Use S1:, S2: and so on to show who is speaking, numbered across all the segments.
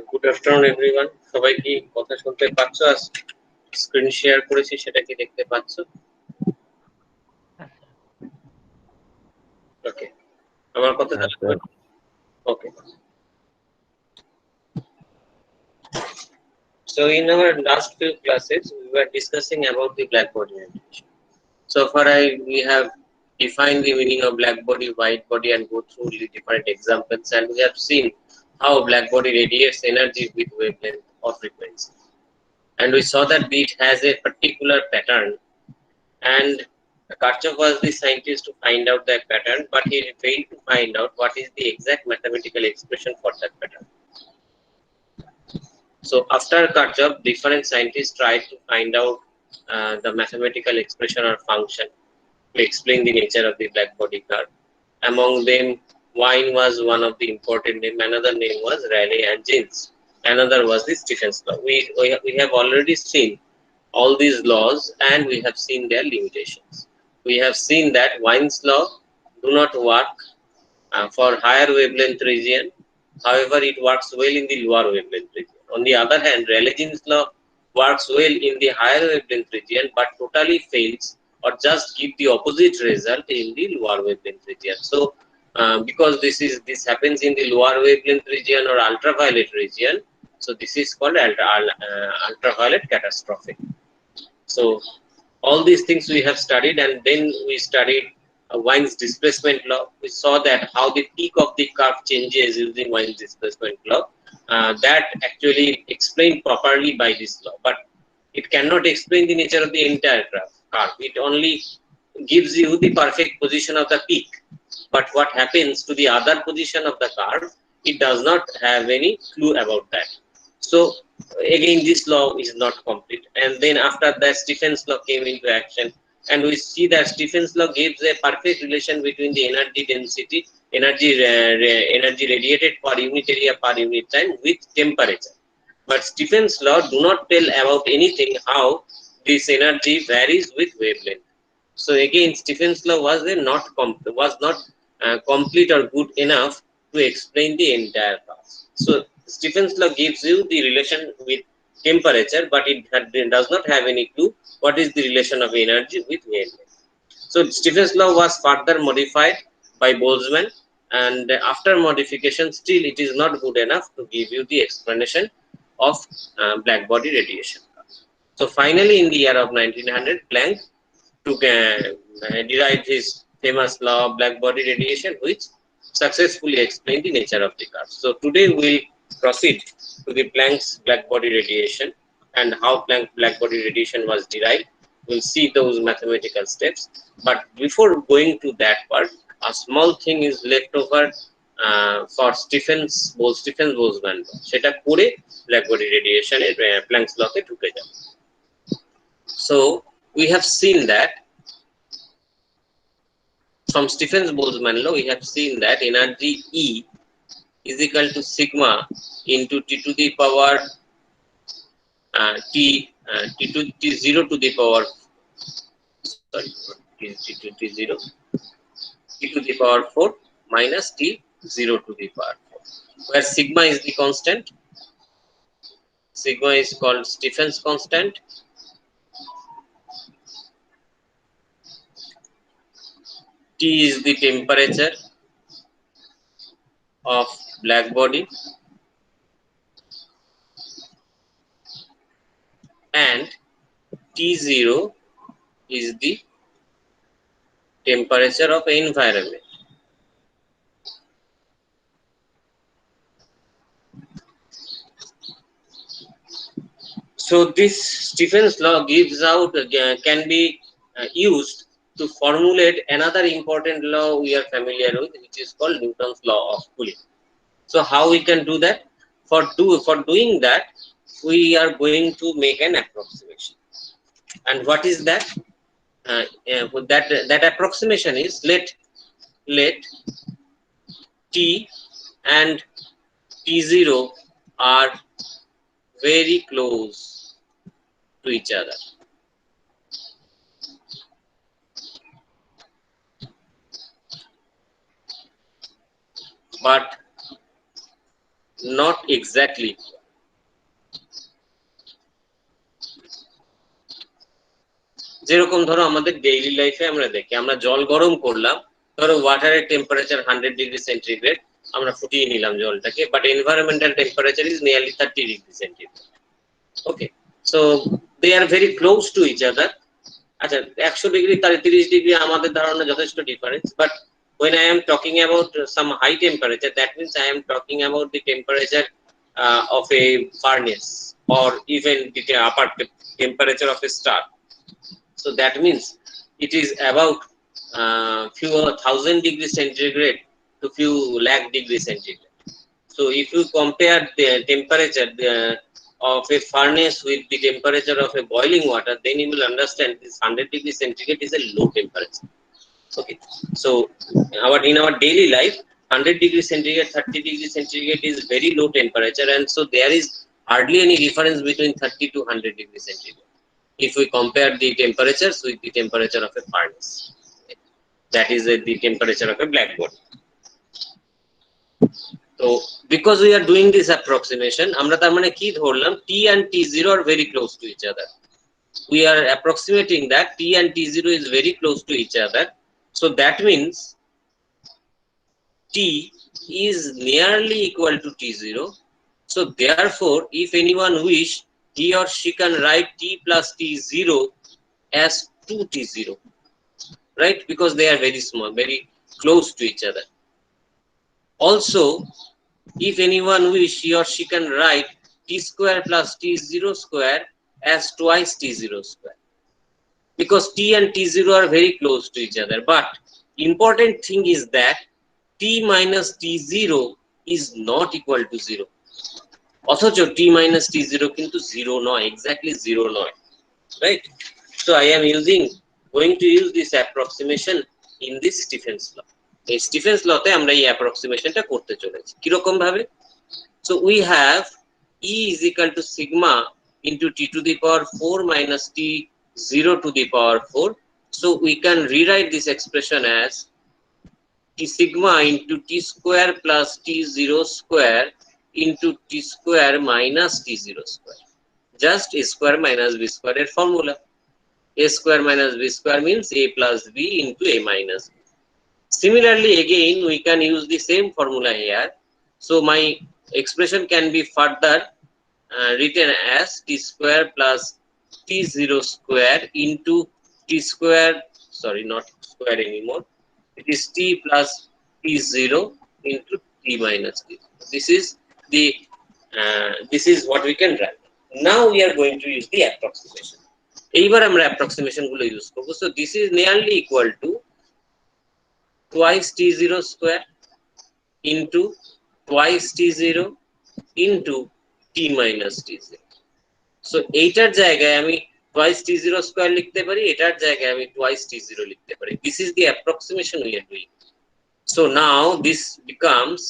S1: Good afternoon everyone, সবাই কি কথা শুনতে পাচ্ছ? স্ক্রিন শেয়ার করেছি, সেটা কি দেখতে পাচ্ছ? ওকে, আমার কথা ওকে। So in our last few classes we were discussing about the black body radiation. So far we have defined the meaning of black body, white body, and go through the different examples, and we have seen how black body radiates energy with wavelength or frequency, and we saw that it has a particular pattern, and Kirchhoff was the scientist to find out that pattern, but he failed to find out what is the exact mathematical expression for that pattern. So after Kirchhoff, different scientists tried to find out the mathematical expression or function to explain the nature of the black body curve. Among them, Wien was one of the important names. Another name was Rayleigh and Jeans. Another was the Stephen's law. We have already seen all these laws, and we have seen their limitations. We have seen that Wien's law do not work for higher wavelength region. However, it works well in the lower wavelength region. On the other hand, Rayleigh-Jeans law works well in the higher wavelength region, but totally fails or just give the opposite result in the lower wavelength region. So, because this happens in the lower wavelength region or ultraviolet region, so this is called ultraviolet catastrophe. So all these things we have studied, and then we studied Wien's displacement law. We saw that how the peak of the curve changes using Wien's displacement law. That actually explained properly by this law, but it cannot explain the nature of the entire curve. It only gives you the perfect position of the peak, but what happens to the other position of the curve, it does not have any clue about that. So again, this law is not complete, and then after that Stephen's law came into action, and we see that Stephen's law gives a perfect relation between the energy density, energy radiated per unit area per unit time with temperature. But Stephen's law do not tell about anything how this energy varies with wavelength. So again, Stephen's law was not complete or good enough to explain the entire cause. So Stephen's law gives you the relation with temperature, but it does not have any clue what is the relation of energy with wavelength. So Stephen's law was further modified by Boltzmann, and after modification, still it is not good enough to give you the explanation of black body radiation. So finally, in the year of 1900, Planck derived his famous law of black body radiation, which successfully explained the nature of the curve. So today we'll proceed to the Planck's black body radiation and how Planck's black body radiation was derived. We'll see those mathematical steps. But before going to that part, a small thing is left over for Stephen's Boltzmann law. সেটা করে black body radiation Planck's law তে ঢুকে যাবে. So we have seen that from Stephen's Boltzmann law, we have seen that energy E is equal to sigma into t to the power t0 to the power t to the power 4 minus t0 to the power 4, where sigma is the constant. Sigma is called Stephen's constant. T is the temperature of black body, and T0 is the temperature of environment. So this Stephen's law gives out can be used to formulate another important law we are familiar with, which is called Newton's law of cooling. So how we can do that? For doing that, we are going to make an approximation. And what is that? That approximation is let T and T0 are very close to each other. But not exactly. যেরকম ধরো আমাদের daily লাইফে আমরা দেখি, আমরা জল গরম করলাম, ধরো ওয়াটারের টেম্পারেচার 100 ডিগ্রি সেন্টিগ্রেড, আমরা ফুটিয়ে নিলাম জলটাকে, but environmental temperature is nearly 30 degree centigrade. Okay, so they are very close to each other. আচ্ছা, 100 ডিগ্রি 30 ডিগ্রি আমাদের ধারণা যথেষ্ট difference, but when I am talking about some high temperature, that means I am talking about the temperature of a furnace, or even the upper temperature of a star. So that means it is about few thousand degrees centigrade to few lakh degrees centigrade. So if you compare the temperature of a furnace with the temperature of a boiling water, then you will understand this 100 degrees centigrade is a low temperature. Okay, so in our daily life, 100 degrees centigrade, 30 degrees centigrade is very low temperature, and so there is hardly any difference between 30 to 100 degrees centigrade if we compare the temperatures with the temperature of a furnace. That is the temperature of a blackboard. So because we are doing this approximation, আমরা তার মানে কি ধরলাম, T and T0 are very close to each other. We are approximating that T and T0 is very close to each other. So that means T is nearly equal to T0. So therefore, if anyone wish, he or she can write T plus T0 as 2T0, right? Because they are very small, very close to each other. Also, if anyone wish, he or she can write T square plus T0 square as twice T0 square, because T and T0 are very close to each other. But important thing is that T minus T0 is not equal to 0. অথচ T minus T0 কিন্তু 0 নয়, exactly 0 নয়, right? So I am going to use this approximation in this Stephen's law. এই Stephen's law তে আমরা এই approximationটা করতে চলেছি কিরকম ভাবে? So we have E is equal to sigma into T to the power 4 minus T0 to the power 4. So we can rewrite this expression as T sigma into T square plus T0 square into T square minus T0 square. Just A square minus B square এর formula. A square minus B square means A plus B into A minus B. Similarly, again, we can use the same formula here. So my expression can be further written as T square plus T0 square into T square, sorry, not square anymore. It is T plus T0 into T minus T. This is what we can write. Now we are going to use the approximation. এইবার আমরা approximation গুলো use করব. So this is nearly equal to twice T0 square into twice T0 into T minus T0. So এইটার জায়গায় আমি twice T0 square লিখতে পারি, এটার জায়গায় আমি twice T0 লিখতে পারি. This is the approximation we are doing. So now this becomes,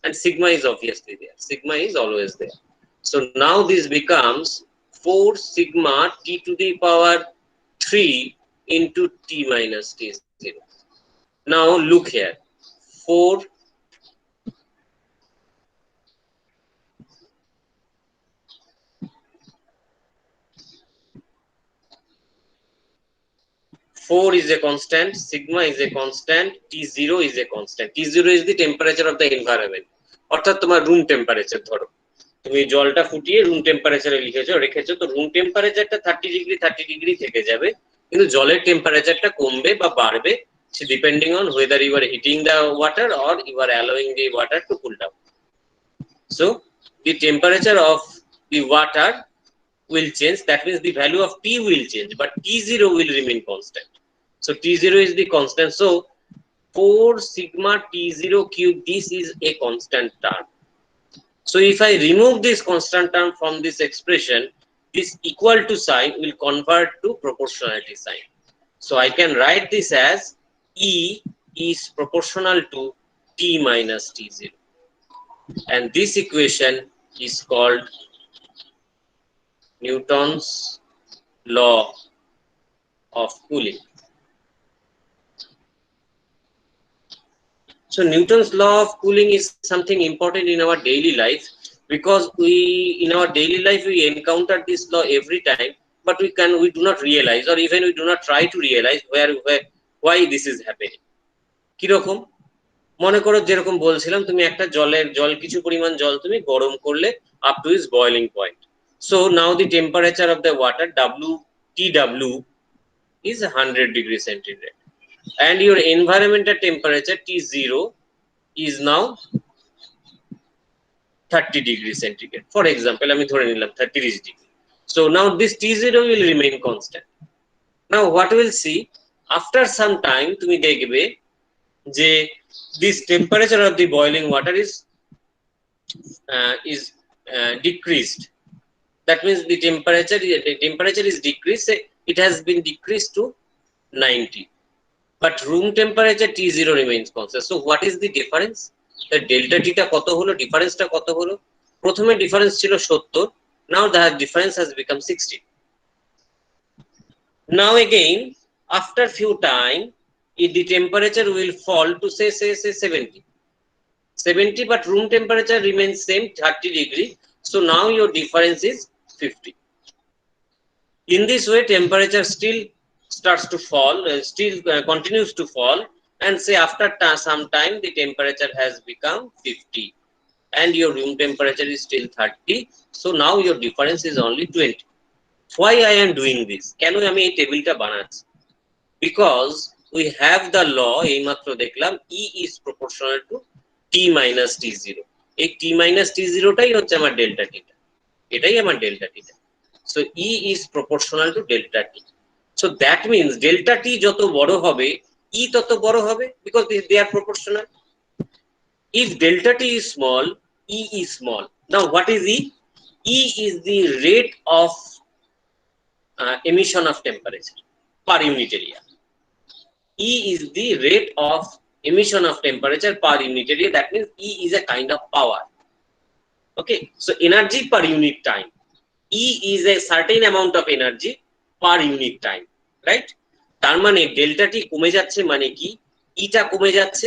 S1: and sigma is obviously there. Sigma is always there. So now this becomes 4 sigma T to the power 3 into T minus T0. Now look here, 4 is a constant, sigma is a constant, T0 is a constant. T0 is the temperature of the environment. অর্থাৎ তোমার room temperature, ধরো তুমি জলটা ফুটিয়ে room টেম্পারেচারে রেখেছো, তো room টেম্পারেচারটা 30 ডিগ্রি থেকে যাবে, কিন্তু জলের টেম্পারেচারটা কমবে বা বাড়বে, depending on whether you are heating the water or you are allowing the water to cool down. So the temperature of the water will change. That means the value of T will change, but T0 will remain constant. So T0 is the constant. So 4 sigma T0 cube, this is a constant term. So if I remove this constant term from this expression, this equal to sign will convert to proportionality sign. So I can write this as E is proportional to T minus T0. And this equation is called Newton's law of cooling. So Newton's law of cooling is something important in our daily life, because in our daily life we encounter this law every time, but we do not realize, or even we do not try to realize why this is happening. কিরকম? মনে করো যেরকম বলছিলাম, তুমি একটা জল কিছু পরিমাণ জল তুমি গরম করলে up to its boiling point. So now the temperature of the water TW is 100 degrees centigrade, and your environmental temperature T0 is now 30 degrees centigrade. For example, আমি ধরে নিলাম 30 degree. So now this T0 will remain constant. Now what we will see, after some time তুমি দেখবে যে this temperature of the boiling water is decreased. That means the temperature is decreased. It has been decreased to 90, but room temperature T0 remains constant. So what is the difference? The delta T টা কত হলো, ডিফারেন্সটা কত হলো? প্রথমে difference ছিল 70, now the difference has become 60. Now again, after few time, if the temperature will fall to say 70, but room temperature remains same 30 degree, so now your difference is 50. In this way, temperature still starts to fall, continues to fall, and say after some time the temperature has become 50 and your room temperature is still 30, so now your difference is only 20. Why I am doing this? Can আমি এই টেবিলটা বানাচ্ছি? Because we have the law, এইমাত্র দেখলাম, E is proportional to T minus T0. এই T minus T0 টাই হচ্ছে আমার delta T, এটাই আমার delta T. So E is proportional to delta T. So that means delta T যত বড় হবে, E তত বড় হবে, because they are proportional. If delta T is small, E is small. Now what is E? E is the rate of emission of temperature per unit area. E is the rate of emission of temperature per unit area. That means E is a kind of power. Okay, so energy per unit time. E is a certain amount of energy per unit time, right? তার মানে delta টি কমে যাচ্ছে মানে কি, ইটা কমে যাচ্ছে,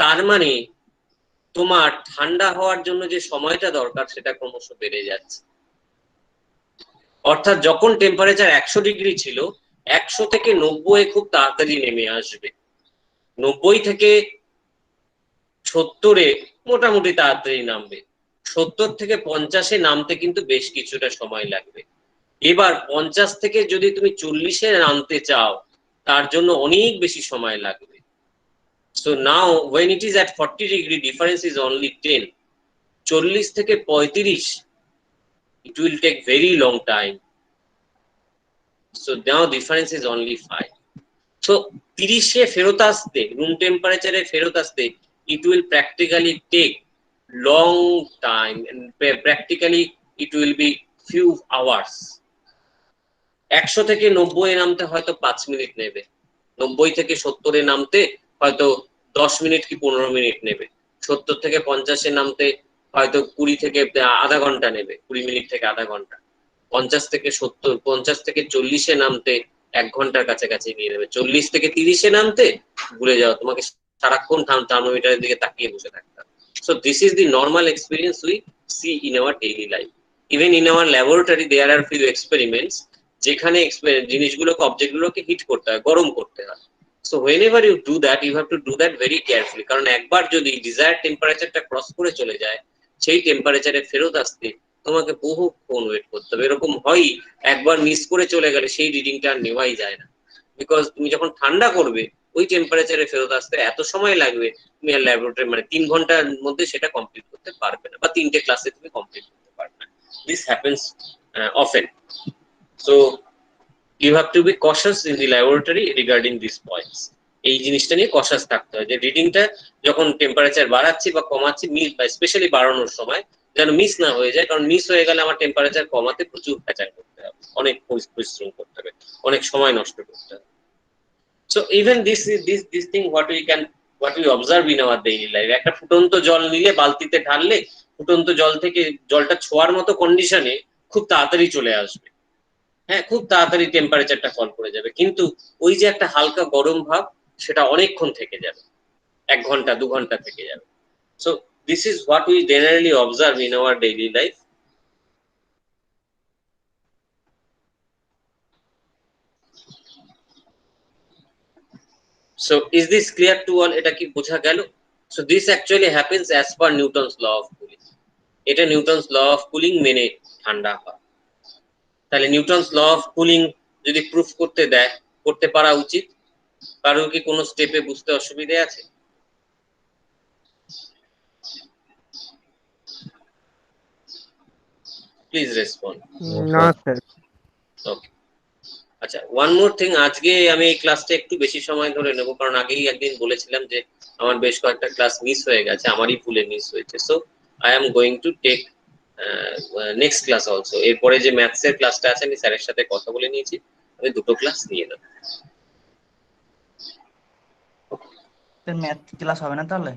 S1: তার মানে তোমার ঠান্ডা হওয়ার জন্য যে সময়টা দরকার সেটা ক্রমশ বেড়ে যাচ্ছে। অর্থাৎ যখন টেম্পারেচার 100 ডিগ্রি ছিল, 100 থেকে 90 খুব তাড়াতাড়ি নেমে আসবে, 90 থেকে 70 মোটামুটি তাড়াতাড়ি নামবে, 70 থেকে 50 নামতে কিন্তু বেশ কিছুটা সময় লাগবে। এবার 50 থেকে যদি তুমি 40 নামতে চাও, তার জন্য অনেক বেশি সময় লাগবে। So now when it is at 40 degree, difference is only 10. 40 থেকে 35, it will take very long time. So now difference is only 5. So 30 ফেরত আসতে, room temperature ফেরত আসতে, it will practically take long time, and practically it will be few hours. 100 থেকে 90 নামতে হয়তো 5 minute নেবে, 90 থেকে 70 নামতে হয়তো 10 মিনিট কি 15 মিনিট নেবে, 70 থেকে 50 নামতে হয়তো 20 থেকে আধা ঘন্টা নেবে, 20 মিনিট থেকে আধা ঘন্টা, 50 থেকে 70, 50 থেকে 40 নামতে 1 ঘন্টার কাছাকাছি নিয়ে নেবে, 40 থেকে 30 নামতে ভুলে যাও, তোমাকে সারাক্ষণ থার্মোমিটারের দিকে তাকিয়ে বসে থাকতে হবে। So this is the normal experience we see in our daily life. Even in our laboratory there are few experiments যেখানে জিনিসগুলোকে, অবজেক্টগুলোকে হিট করতে হয়, গরম করতে হয়। So whenever you do that, you have to do that very carefully, কারণ একবার যদি ডিজায়ার্ড টেম্পারেচারটা ক্রস করে চলে যায়, সেই টেম্পারেচারে ফেরত আসতে তোমাকে বহুক্ষণ ওয়েট করতে হবে। এরকম হয় একবার মিস করে চলে গেলে সেই রিডিংটা আর নেওয়াই যায় না, বিকজ তুমি যখন ঠান্ডা করবে ওই টেম্পারেচারে ফেরত আসতে এত সময় লাগবে, তুমি আর ল্যাবরেটরি মানে 3 ঘন্টার মধ্যে সেটা কমপ্লিট করতে পারবে না, বা 3টে ক্লাসে তুমি কমপ্লিট করতে পারবে না। This happens often. So you have to be cautious in the laboratory regarding these points. এই জিনিসটা নিয়ে কশাস থাকতে হয় যে রিডিংটা যখন টেম্পারেচার বাড়াচ্ছি বা কমাচ্ছি, মিস বা স্পেশালি বাড়ানোর সময় যেন মিস না হয়ে যায়, কারণ মিস হয়ে গেলে আমার টেম্পারেচার কমাতে প্রচুর প্যাচার করতে হবে, অনেক পরিশ্রম করতে হবে, অনেক সময় নষ্ট করতে হবে। So even this thing what we observe in our daily life, একটা ফুটন্ত জল নিলে বালতিতে ঢাললে ফুটন্ত জল থেকে জলটা ছোঁয়ার মতো কন্ডিশনে খুব তাড়াতাড়ি চলে আসবে, হ্যাঁ খুব তাড়াতাড়ি টেম্পারেচারটা ফল করে যাবে, কিন্তু ওই যে একটা হালকা গরম ভাব সেটা অনেকক্ষণ থেকে যাবে। 1 ঘন্টা 2 ঘন্টা থেকে যাবে। So this is what we generally observe in our daily life. So is this clear to all? এটা কি বোঝা গেল? So this actually happens as per Newton's law of cooling. এটা নিউটনস ল অফ কুলিং মেনে ঠান্ডা হয়। তাহলে Newton's law of cooling যদি প্রুফ করতে দেয়, করতে পারা উচিত। কারোর কি কোনো স্টেপে বুঝতে অসুবিধা আছে? Please respond.
S2: না স্যার।
S1: ওকে, আচ্ছা, ওয়ান মোর থিং, আজকে আমি এই ক্লাসটা একটু বেশি সময় ধরে নেব, কারণ আগেই একদিন বলেছিলাম যে আমার বেশ কয়েকটা ক্লাস মিস হয়ে গেছে, আমারই ভুলে মিস হয়েছে। So I am going to take next class also. এরপরে যে ম্যাথস এর ক্লাসটা আছে আমি স্যারের সাথে কথা বলে নিয়েছি, আমি দুটো ক্লাস নিয়ে নেব।
S3: ম্যাথ ক্লাস হবে না তাহলে?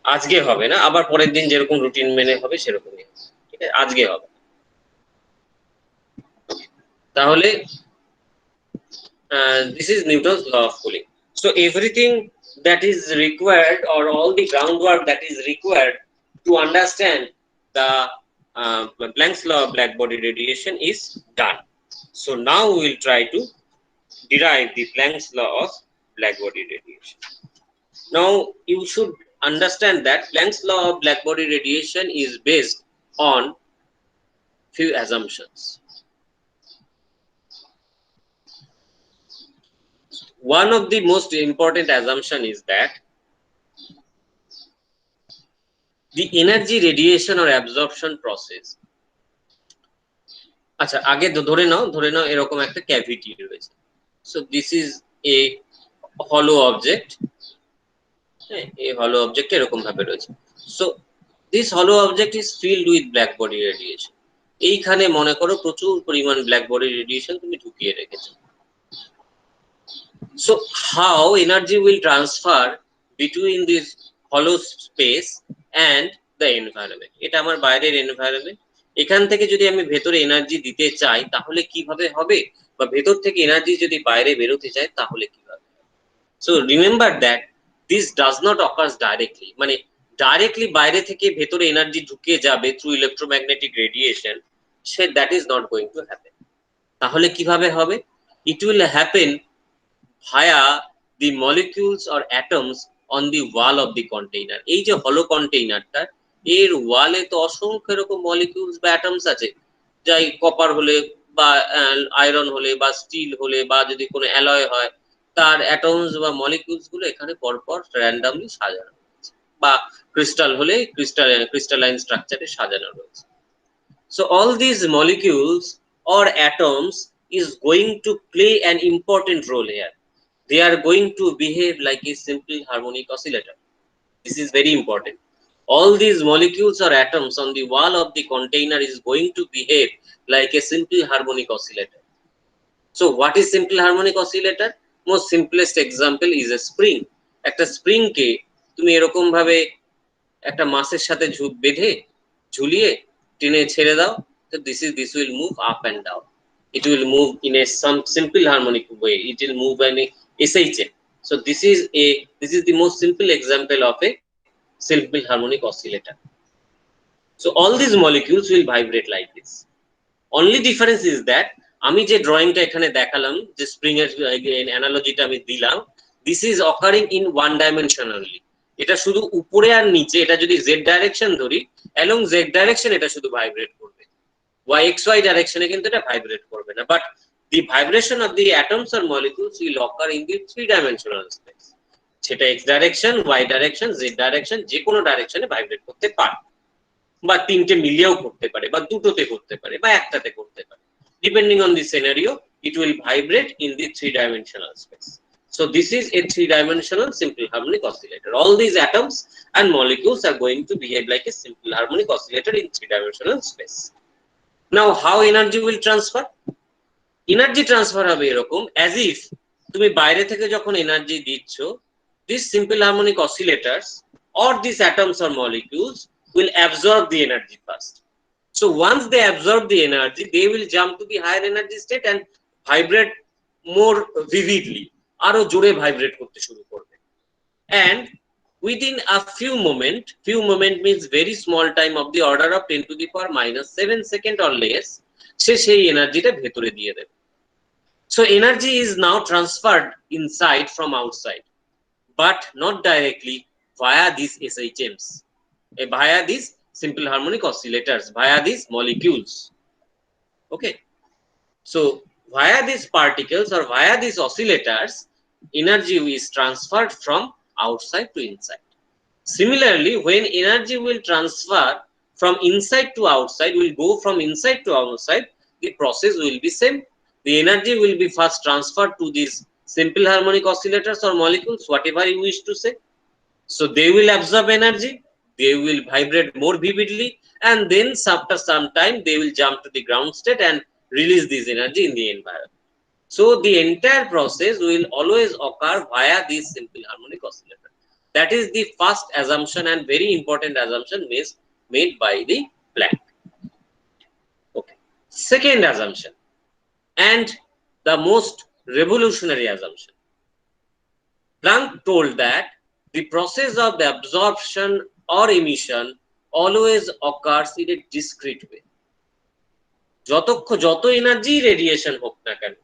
S1: আজকে হবে না, আবার পরের দিন যেরকম রুটিন মেনে হবে সেরকমই, ঠিক আছে? আজকে হবে। তাহলে this is Newton's law of cooling. So everything that is required, or all the groundwork that is required to understand the Planck's law of black body radiation is done. So now we will try to derive the Planck's law of black body radiation. Now you should understand that Planck's law of black body radiation is based on few assumptions. One of the most important assumption is that the energy radiation or absorption process, আচ্ছা আগে ধরে নাও এরকম একটা cavity রয়েছে। So this is a হলো object, এই হলো object এরকম ভাবে রয়েছে। সো দিস হলো object is filled with black body radiation. এইখানে মনে করো প্রচুর পরিমাণ ব্ল্যাক বডি রেডিয়েশন তুমি ঢুকিয়ে রেখেছো। So how energy will transfer between this hollow space and the environment? এটা আমার বাইরের এনভায়রনমেন্ট, এখান থেকে যদি আমি ভেতরে এনার্জি দিতে চাই তাহলে কিভাবে হবে, বা ভেতর থেকে এনার্জি যদি বাইরে বেরোতে চাই তাহলে কিভাবে? So remember that this does not occur directly, মানে ডাইরেক্টলি বাইরে থেকে ভেতরে এনার্জি ঢুকে যাবে through electromagnetic radiation, say that is not going to happen. তাহলে কিভাবে হবে? It will happen via the molecules or atoms on the wall of the container. এই যে হলো কন্টেইনারটা, এর ওয়ালে তো অসংখ্য রকম মলিকিউলস বা অ্যাটমস আছে, যাই কপার হলে বা আয়রন হলে বা স্টিল হলে বা যদি কোনো অ্যালয় হয়, তার অ্যাটমস বা মলিকিউলস গুলো এখানে পরপর র্যান্ডমলি সাজানো রয়েছে, বা ক্রিস্টাল হলে ক্রিস্টালাইন স্ট্রাকচারে সাজানো রয়েছে। So all these molecules or atoms is going to play an important role here. They are going to behave like a simple harmonic oscillator. This is very important. All these molecules or atoms on the wall of the container is going to behave like a simple harmonic oscillator. So what is simple harmonic oscillator? Most simplest example is a spring. একটা spring কে তুমি এরকম ভাবে একটা মাসের সাথে বেঁধে ঝুলিয়ে টেনে ছেড়ে দাও, তো this will move up and down. It will move in a some simple harmonic way. It will move in a SHM. So this is the most simple example of a simple harmonic oscillator. So all these molecules will vibrate like this. Only difference is that আমি যে ড্রয়িংটা এখানে দেখালাম, যে spring এর অ্যানালজিটা আমি দিলাম, this is occurring in one dimension only. এটা শুধু উপরে আর নিচে, এটা যদি z ডাইরেকশন ধরি, along z ডাইরেকশন এটা শুধু ভাইব্রেট করবে, xy ডাইরেকশনে কিন্তু এটা ভাইব্রেট করবে না। But the vibration of the atoms or molecules will occur in the three dimensional space. সেটা x direction, y direction, z direction, যে কোনো ডাইরেকশনে ভাইব্রেট করতে পারে, বা তিনটে মিলিয়েও করতে পারে, বা দুটোতে করতে পারে, বা একটাতে করতে পারে। Depending on the scenario, it will vibrate in the three-dimensional space. So this is a three-dimensional simple harmonic oscillator. All these atoms and molecules are going to behave like a simple harmonic oscillator in three-dimensional space. Now, how energy will transfer? Energy transfer হবে এরকম, as if তুমি বাইরে থেকে যখন energy দিচ্ছ, these simple harmonic oscillators or these atoms or molecules will absorb the energy first. So once they absorb the energy, they will jump to the higher energy state and vibrate more vividly, আরো জোরে vibrate করতে শুরু করবে। And within a few moment means very small time of the order of 10 to the power minus 7 second or less, সে সেই এনার্জিটা ভেতরে দিয়ে দেবে। So energy is now transferred inside from outside, but not directly via these SHMs, via these simple harmonic oscillators, via these molecules. Okay, so via these particles or via these oscillators, energy is transferred from outside to inside. Similarly, when energy will transfer from inside to outside, will go from inside to outside, the process will be same. The energy will be first transferred to these simple harmonic oscillators or molecules, whatever you wish to say. So they will absorb energy, they will vibrate more vividly, and then after some time they will jump to the ground state and release this energy in the environment. So the entire process will always occur via this simple harmonic oscillator. That is the first assumption and very important assumption made by the Planck. Okay. Second assumption, and the most revolutionary assumption. Planck told that the process of the absorption or emission always occurs in a discrete way. যত energy radiation হোক না কেন,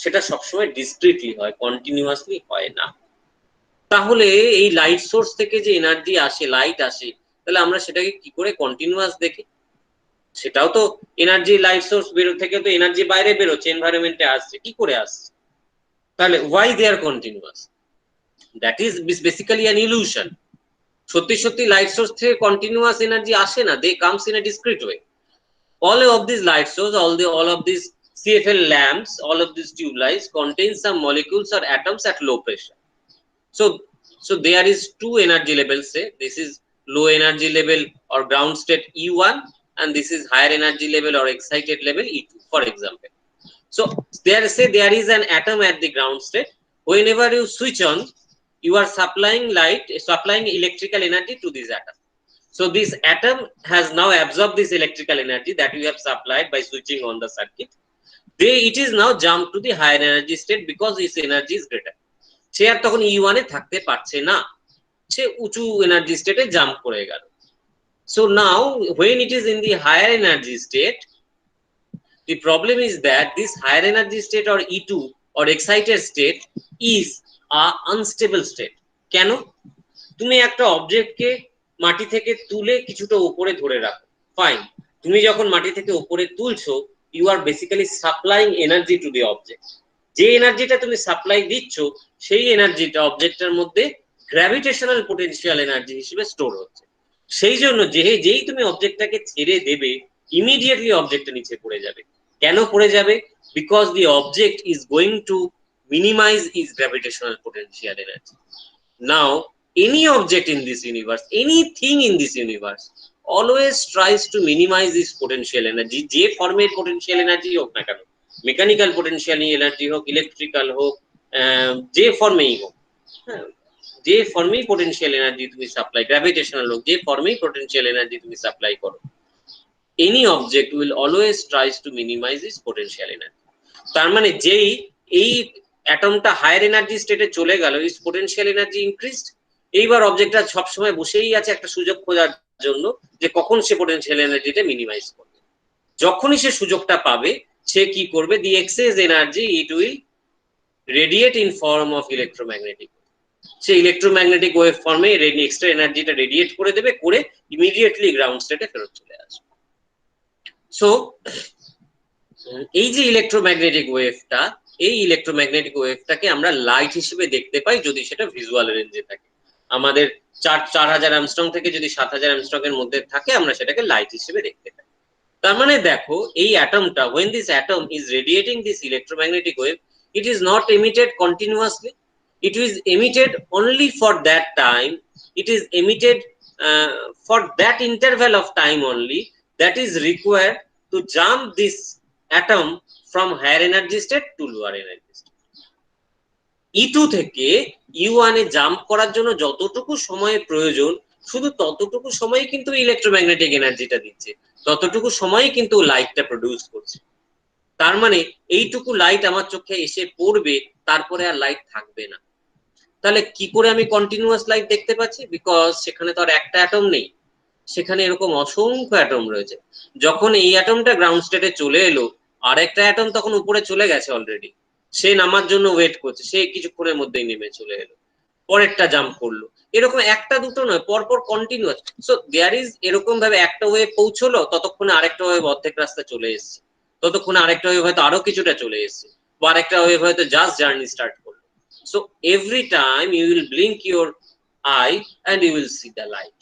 S1: সেটা সবসময় ডিসক্রিটলি হয়, continuously হয় না। তাহলে এই লাইট সোর্স থেকে যে এনার্জি আসে, লাইট আসে, তাহলে আমরা সেটাকে কি করে কন্টিনিউয়াস দেখি? সেটাও তো এনার্জি, লাইট সোর্স থেকে তো এনার্জি বাইরে বেরোচ্ছে, এনভায়রনমেন্টে আসছে, কি করে আসছে? তাহলে why they are continuous? That is basically an illusion. সত্যি সত্যি লাইট সোর্স থেকে কন্টিনিউয়াস এনার্জি আসে না, they comes in a discrete way. All of these light sources, all of these CFL lamps, all of these tube lights contain some molecules or atoms at low pressure. So there is two energy levels. Say this is low energy level or ground state E1, and this is higher energy level or excited level E2, for example. So there is an atom at the ground state. Whenever you switch on, you are supplying electrical energy to this atom. So this atom has now absorbed this electrical energy that you have supplied by switching on the circuit. It is now jumped to the higher energy state because its energy is greater. সে আর তখন E1 এ থাকতে পারছে না, সে উঁচু energy স্টেটে jump করে গেল। So now when it is in the higher energy state, the problem is that this higher energy state or E2 or excited state is a unstable state. কেন? তুমি একটা অবজেক্টকে মাটি থেকে তুলে কিছুটা উপরে ধরে রাখো, ফাইন। তুমি যখন মাটি থেকে উপরে তুলছো, you are basically supplying energy to the object. যে এনার্জিটা তুমি সাপ্লাই দিচ্ছ, সেই এনার্জিটা অবজেক্টের মধ্যে গ্র্যাভিটেশনাল পোটেনশিয়াল এনার্জি হিসেবে স্টোর হচ্ছে। সেই জন্য যেই তুমি অবজেক্টটাকে ছেড়ে দেবে, ইমিডিয়েটলি অবজেক্টটা নিচে পড়ে যাবে। কেন পড়ে যাবে? Because the object is going to minimise is gravitational potential energy. Now any object in this universe, anything in this universe always tries to minimize this potential energy, যে ফর্মের potential energy হোক না কেন, মেকানিক্যাল potential energy হোক, electrical হোক, যে ফর্মেই হোক, যে ফর্মেই potential energy তুমি সাপ্লাই, গ্র্যাভিটেশনাল হোক, যে ফর্মেই potential energy তুমি সাপ্লাই করো, any object will always tries to minimize its potential energy. তার মানে যেই এই অ্যাটমটা হায়ার এনার্জি স্টেটে চলে গেল, ইস পোটেনশিয়াল এনার্জি ইনক্রিজড। এইবার অবজেক্টটা সবসময় বসেই আছে একটা সুযোগ খোঁজার জন্য যে কখন সে পোটেনশিয়াল এনার্জিটা মিনিমাইজ করবে। যখনই সে সুযোগটা পাবে, সে কি করবে? The excess energy it will radiate in form of electromagnetic. সে ইলেকট্রোম্যাগনেটিক ওয়েভ ফর্মে এক্সট্রা এনার্জিটা রেডিয়েট করে দেবে, করে ইমিডিয়েটলি গ্রাউন্ড স্টেটে ফেরত চলে আসবে। সো এই যে ইলেকট্রোম্যাগনেটিক ওয়েভটা, এই ইলেকট্রোম্যাগনেটিক ওয়েভটাকে আমরা লাইট হিসেবে দেখতে পাই যদি সেটা ভিজুয়াল রেঞ্জে থাকে। আমাদের 4000 অ্যামস্ট্রং থেকে যদি 7000 অ্যামস্ট্রং এর মধ্যে থাকে, আমরা সেটাকে লাইট হিসেবে দেখতে পাই। তার মানে দেখো, এই অ্যাটমটা, when this atom is radiating this electromagnetic wave, it is not emitted continuously, it is emitted only for that time, it is emitted for that interval of time only that is required to jump this atom from higher energy state to lower energy state. E2 থেকে E1 এ jump করার জন্য যতটুকু সময় প্রয়োজন, শুধু ততটুকু সময় কিন্তু ইলেকট্রোম্যাগনেটিক এনার্জিটা দিচ্ছে, ততটুকু সময় কিন্তু লাইটটা প্রডিউস করছে। তার মানে এইটুকু লাইট আমার চোখে এসে পড়বে, তারপরে আর লাইট থাকবে না। তাহলে কি করে আমি কন্টিনিউয়াস লাইট দেখতে পাচ্ছি? বিকজ সেখানে তো আর একটা অ্যাটম নেই, সেখানে এরকম অসংখ্য অ্যাটম রয়েছে। যখন এই অ্যাটমটা গ্রাউন্ড স্টেটে চলে এলো, আরেকটা অ্যাটম তখন উপরে চলে গেছে অলরেডি, সে নামার জন্য ওয়েট করছে, সে কিছুক্ষণের মধ্যেই নেমে চলে এলো, পরেরটা জাম্প করলো। এরকম একটা দুটো নয়, পরপর কন্টিনিউয়াস। সো দেয়ার ইজ, এরকম ভাবে একটা ওয়েভ পৌঁছলো, ততক্ষণে আরেকটা ওয়েভ অর্ধেক রাস্তা চলে এসছে, ততক্ষণে আরেকটা ওয়েভ হয়তো আরো কিছুটা চলে এসছে, বা আরেকটা ওয়েভ হয়তো জাস্ট জার্নি স্টার্ট করলো। So every time you will blink your eye and you will see the light.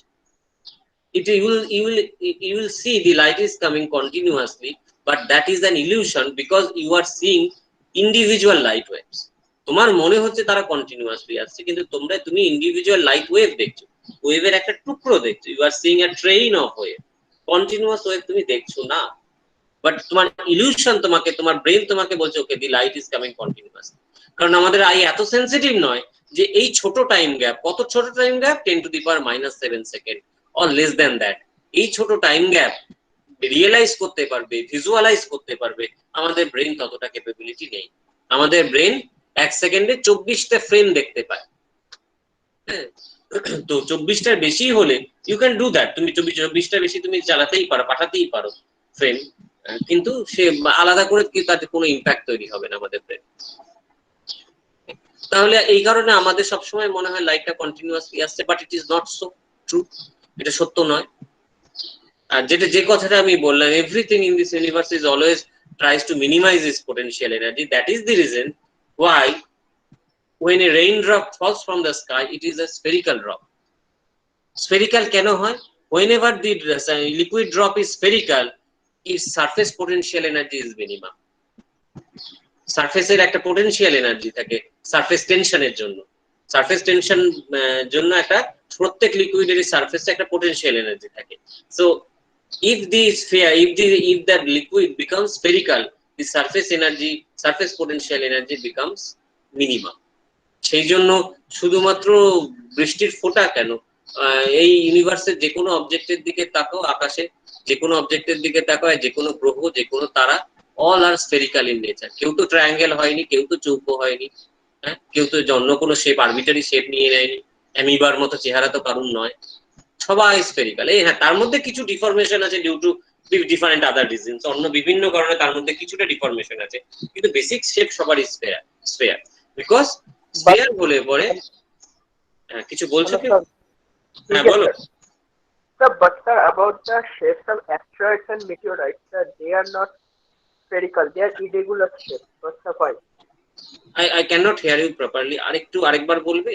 S1: You will see the light is coming continuously, but that is an illusion because you are seeing individual light waves. তোমার মনে হচ্ছে তারা continuously আসছে, কিন্তু তুমি individual light wave দেখছো, ওয়েভের একটা টুকরো দেখছো। You are seeing a train of wave, continuous wave তুমি দেখছো না। বাট তোমার ইলিউশন, তোমার ব্রেন তোমাকে বলছে ওকে দি লাইট ইজ কামিং কন্টিনিউয়াস। কারণ আমাদের আই এত সেন্সিটিভ নয় যে এই ছোট টাইম গ্যাপ, কত ছোট time gap, 10⁻⁻7 second or less than that, এই ছোট টাইম গ্যাপ রিয়েলাইজ করতে পারবে, ভিজুয়ালাইজ করতে পারবে, আমাদের ব্রেন ততটা ক্যাপাবিলিটি নেই। আমাদের ব্রেন 1 সেকেন্ডে 24টা ফ্রেম দেখতে পায়। তো 24টার বেশি হলে ইউ ক্যান ডু দ্যাট, তুমি 24টা বেশি তুমি চালাতেই পারো, পাঠাতেই পারো ফ্রেম, কিন্তু সে আলাদা করে কি তাতে কোনো ইম্প্যাক্ট তৈরি হবে না আমাদের ব্রেন। তাহলে এই কারণে আমাদের সবসময় মনে হয় লাইটটা কন্টিনিউয়াসলি আসছে, but it is not so true, এটা সত্য নয়। আর যে কথাটা আমি বললাম, everything in this universe is always tries to minimise its potential energy. That is the reason why when a raindrop falls from the sky it is a spherical drop. Spherical কেন হয়? Whenever the liquid drop is spherical, its surface potential energy is minimum. সারফেসের একটা potential energy থাকে surface টেনশনের জন্য। Surface tension জন্য একটা প্রত্যেক লিকুইডেরই সারফেসে একটা পোটেনশিয়াল এনার্জি থাকে। So if the sphere, if the liquid becomes spherical, the surface energy, surface potential energy becomes minimum. সেই জন্য শুধুমাত্র বৃষ্টির ফোঁটা কেন, এই ইউনিভার্সের যে কোনো অবজেক্টের দিকে তাকাও, আকাশে যে কোনো অবজেক্টের দিকে তাকাও, যে কোনো গ্রহ, যে কোনো তারা, all are spherical in nature. কেউ তো ট্রায়াঙ্গেল হয়নি, কেউ তো চৌকো হয়নি, হ্যাঁ, কেউ তো অন্য কোনো শেপ, আরবিটারি শেপ নিয়ে নেয়নি, অ্যামিবার মতো চেহারা তো কারণ নয়, সবাই স্ফেরিক্যাল। এই হ্যাঁ, তার মধ্যে কিছু ডিফরমেশন আছে due to different other reasons, অন্য বিভিন্ন কারণে তার মধ্যে কিছুটা ডিফরমেশন আছে, কিন্তু বেসিক শেপ সবারই স্ফেয়ার। বিকজ স্ফেয়ার বলে পরে কিছু বলছো কি? হ্যাঁ বলো।
S2: But sir, about the shapes of asteroids and meteorites, sir, they are not spherical, they are irregular shapes. What's the point?
S1: I cannot hear you properly. আরেকবার বলবে?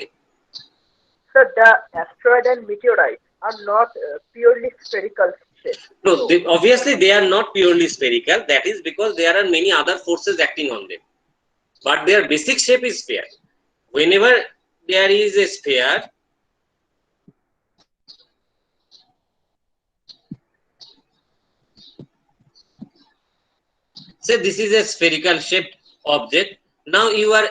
S2: Sir, the asteroid and meteorites are not purely spherical shapes.
S1: No, obviously they are not purely spherical. That is because there are many other forces acting on them. But their basic shape is sphere. Whenever there is a sphere, say this is a spherical shaped object. Now you are,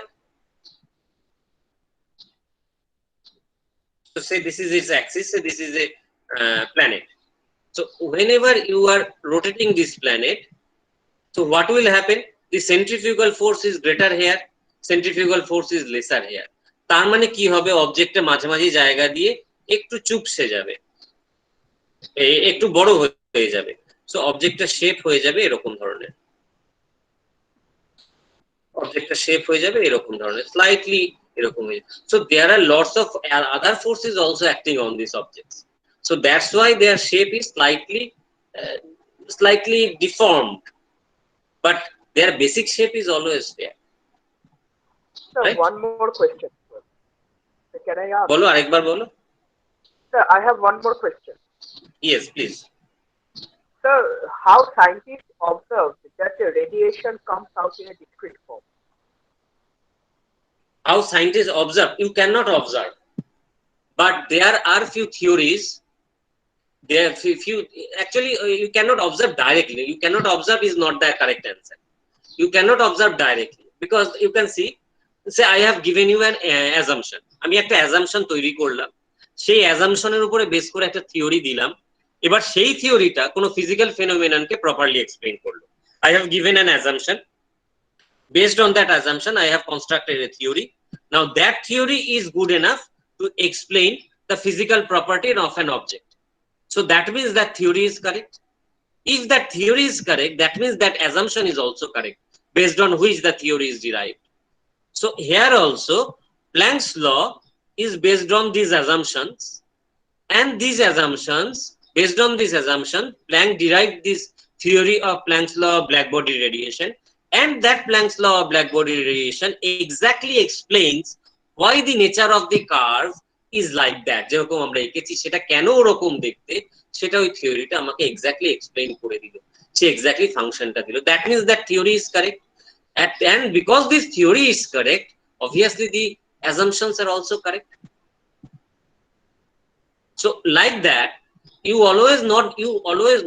S1: so say this is its axis, say this is a planet. So whenever you are rotating this planet, so what will happen? The centrifugal force is greater here, centrifugal force is lesser here. তার মানে কি হবে? অবজেক্টে মাঝামাঝি জায়গা দিয়ে একটু চুপসে যাবে, একটু বড় হয়ে যাবে। সো অবজেক্টটা শেপ হয়ে যাবে এরকম ধরনের, অবজেক্টটা শেপ হয়ে যাবে এরকম ধরনের, স্লাইটলি এরকম হয়ে যাবে। So there are lots of other forces also acting on this objects. So that's why their shape is slightly deformed, but their basic shape is always there.
S2: Sir,
S1: right?
S2: One more question. Can I ask?
S1: বলো, আরেকবার বলো।
S2: Sir, I have one more question.
S1: Yes, please.
S2: Sir, how scientists observe that the radiation comes out in a discrete form?
S1: How scientists observe? You cannot observe, but there are few theories. There are few actually you cannot observe directly. You cannot observe is not the correct answer. You cannot observe directly because you can see, say I have given you an assumption. আমি একটা assumption তৈরি করলাম, সেই assumptionের উপরে base করে একটা theory দিলাম। এবার সেই থিওরিটা কোনো ফিজিক্যাল ফেনোমেননকে প্রপারলি এক্সপ্লেইন করলো। I have given an assumption. Based on that assumption, I have constructed a theory. Now that theory is good enough to explain the physical property of an object. So that means that theory is correct. If that theory is correct, that means that assumption is also correct, based on which the theory is derived. So here also Planck's law is based on these assumptions, and these assumptions, based on this assumption, Planck derived this theory of Planck's law of black body radiation, and that Planck's law of black body radiation exactly explains why the nature of the curve is like that. যেরকম আমরা এঁকেছি সেটা কেন ওরকম দেখতে, সেটা ওই থিওরিটা আমাকে এক্স্যাক্টলি এক্সপ্লেইন করে দিল, সে এক্স্যাক্টলি ফাংশনটা দিল। That means that theory is correct, and because this theory is correct, obviously the assumptions are also correct. So like that, you always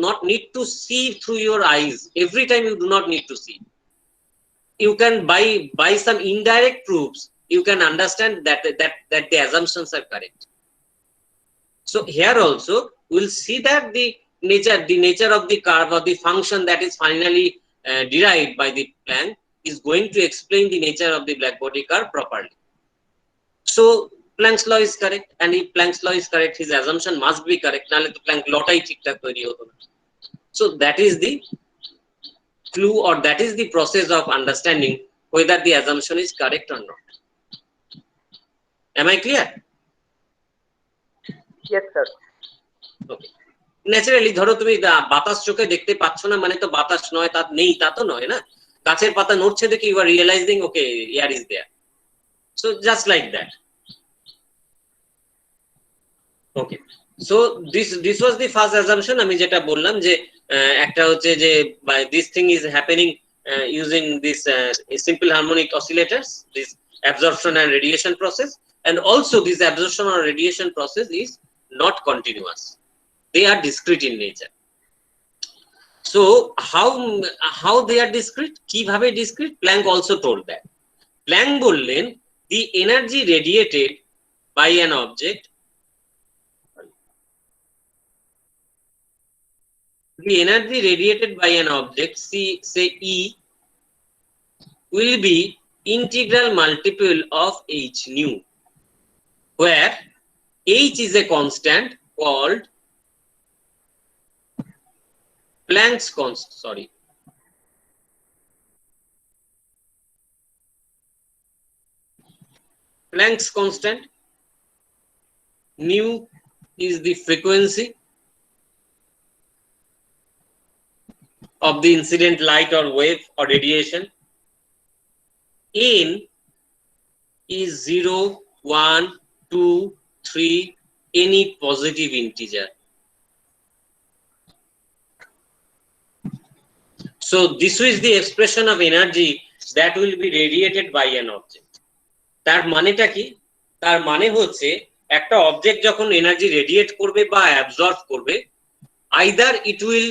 S1: not need to see through your eyes. Every time you do not need to see. You can by some indirect proofs, you can understand that the assumptions are correct. So here also we'll see that the nature of the curve or the function that is finally derived by the Planck is going to explain the nature of the black body curve properly. So Planck's law is correct, and if Planck's law is correct, his assumption must be correct. নাহলে তো Planck লটাই ঠিকঠাক তৈরি হতো না। So that is the clue, or that is the process of understanding whether the assumption is correct or not. Am I clear?
S2: Yes, sir.
S1: Okay. Naturally ধরো তুমি বাতাস চোখে দেখতে পাচ্ছ না মানে তো বাতাস নয়, তা নেই তা তো নয় না। গাছের পাতা নড়ছে দেখে you are realising okay air is there. So just like that. Okay, so this was the first assumption. আমি যেটা বললাম যে একটা হচ্ছে যে this thing is happening using this simple harmonic oscillators, this absorption and radiation process, and also this absorption or radiation process is not continuous, they are discrete in nature. So how they are discrete, কিভাবে discrete, Planck also told that. Planck বললেন the energy radiated by an object, the energy radiated by an object, say E, will be integral multiple of h nu, where h is a constant called Planck's constant. Planck's constant. Nu is the frequency of the incident light or wave or radiation. N is 0, 1, 2, 3, any positive integer. So this is the expression of energy that will be radiated by an object. তার মানেটা কি? তার মানে হচ্ছে একটা object যখন energy radiate করবে বা অ্যাবজর্ব করবে, either it will,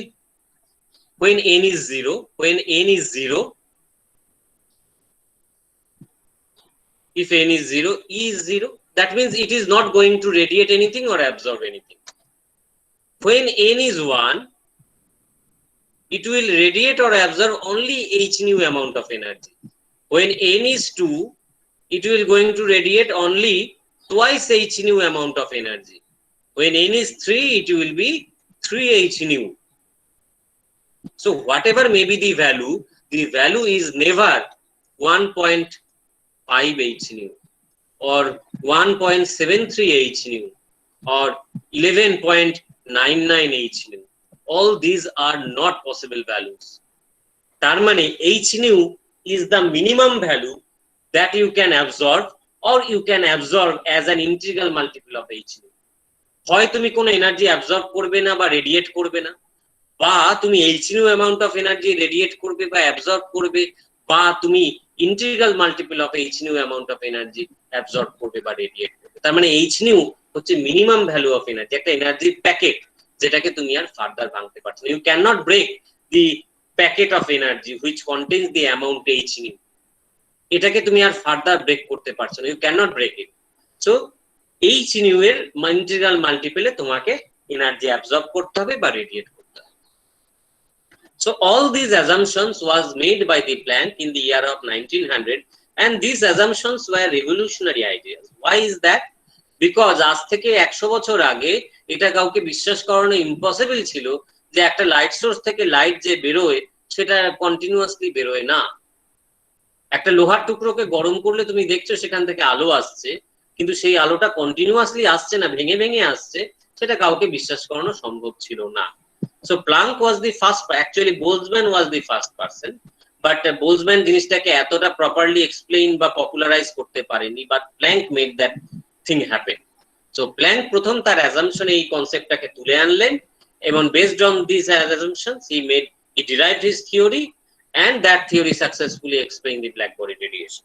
S1: when n is 0, if n is 0, E is 0, that means it is not going to radiate anything or absorb anything. When n is 1, it will radiate or absorb only h nu amount of energy. When n is 2, it will going to radiate only twice h nu amount of energy. When n is 3, it will be 3h nu. So whatever may be the value is never 1.5 h nu or 1.73 h nu or 11.99 h nu. All these are not possible values. তার মানে h nu is the minimum value that you can absorb, or you can absorb as an integral multiple of h nu. হয় তুমি কোনো energy absorb করবে না বা radiate করবে না, বা তুমি h nu amount of energy radiate করবে বা অ্যাবজর্ব করবে, বা তুমি integral multiple of h nu amount of energy absorb করবে বা রেডিয়েট করবে। তার মানে h nu হচ্ছে মিনিমাম ভ্যালু অফ এনার্জি, একটা এনার্জির প্যাকেট যেটাকে তুমি আর ফার্দার ভাঙতে পারছো না। You can not break the packet of energy which contains the amount h nu, এটাকে তুমি আর ফার্দার ব্রেক করতে পারছো না, you can not break it. So h nu এর ইন্টিগ্রাল মাল্টিপলে তোমাকে এনার্জি অ্যাবজর্ব করতে হবে বা রেডিয়েট করতে হবে। So all these assumptions was made by the Planck in the year of 1900, and these assumptions were revolutionary ideas. Why is that? Because আজ থেকে 100 বছর আগে এটা কাউকে বিশ্বাস করানো ইম্পসিবল ছিল যে একটা লাইট সোর্স থেকে লাইট যে বেরোয় সেটা কন্টিনিউয়াসলি বেরোয় না। একটা লোহার টুকরোকে গরম করলে তুমি দেখছো সেখান থেকে আলো আসছে, কিন্তু সেই আলোটা কন্টিনিউয়াসলি আসছে না, ভেঙে ভেঙে আসছে, সেটা কাউকে বিশ্বাস করানো সম্ভব ছিল না। So Planck was the first, actually Boltzmann was the first person, but Boltzmann জিনিসটাকে এতটা প্রপারলি এক্সপ্লেইন বা পপুলারাইজ করতে পারেনি, but Planck made that thing happen. So Planck প্রথম তার অ্যাজাম্পশনে এই কনসেপ্টটাকে তুলে আনলেন, এবং based on this assumptions he derived his theory, and that theory successfully explained the black body radiation.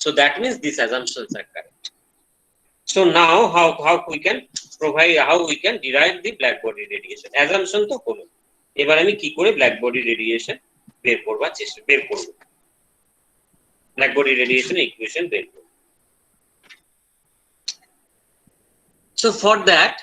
S1: So that means these assumptions are correct. So now how we can provide, how we can derive the black body radiation? Assumption তো হলো, এবার আমি কি করে black body radiation বের করব, black body radiation equation বের করব। So for that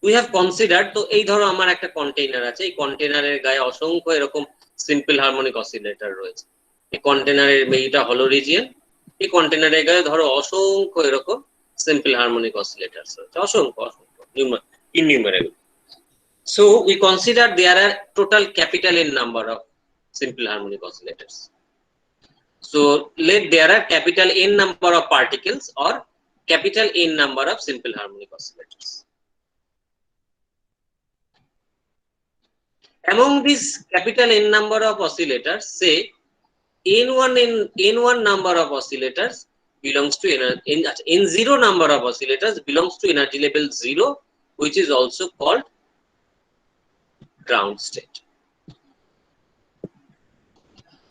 S1: we have considered, তো এই ধরো আমার একটা কন্টেইনার আছে, এই কন্টেইনারের গায়ে অসংখ্য এরকম সিম্পল হারমোনিক অসিলেটর রয়েছে। এই কন্টেইনারের এইটা হলো রিজিয়ন, এই কন্টেইনারের গায়ে ধরো অসংখ্য এরকম সিম্পল হারমোনিক অসিলেটরস রয়েছে, অসংখ্য innumerable. So we consider there are total capital N number of simple harmonic oscillators. So let there are capital N number of particles or capital N number of simple harmonic oscillators. Among these capital N number of oscillators, say N1 number of oscillators belongs to N0 number of oscillators belongs to energy level 0, which is also called ground state.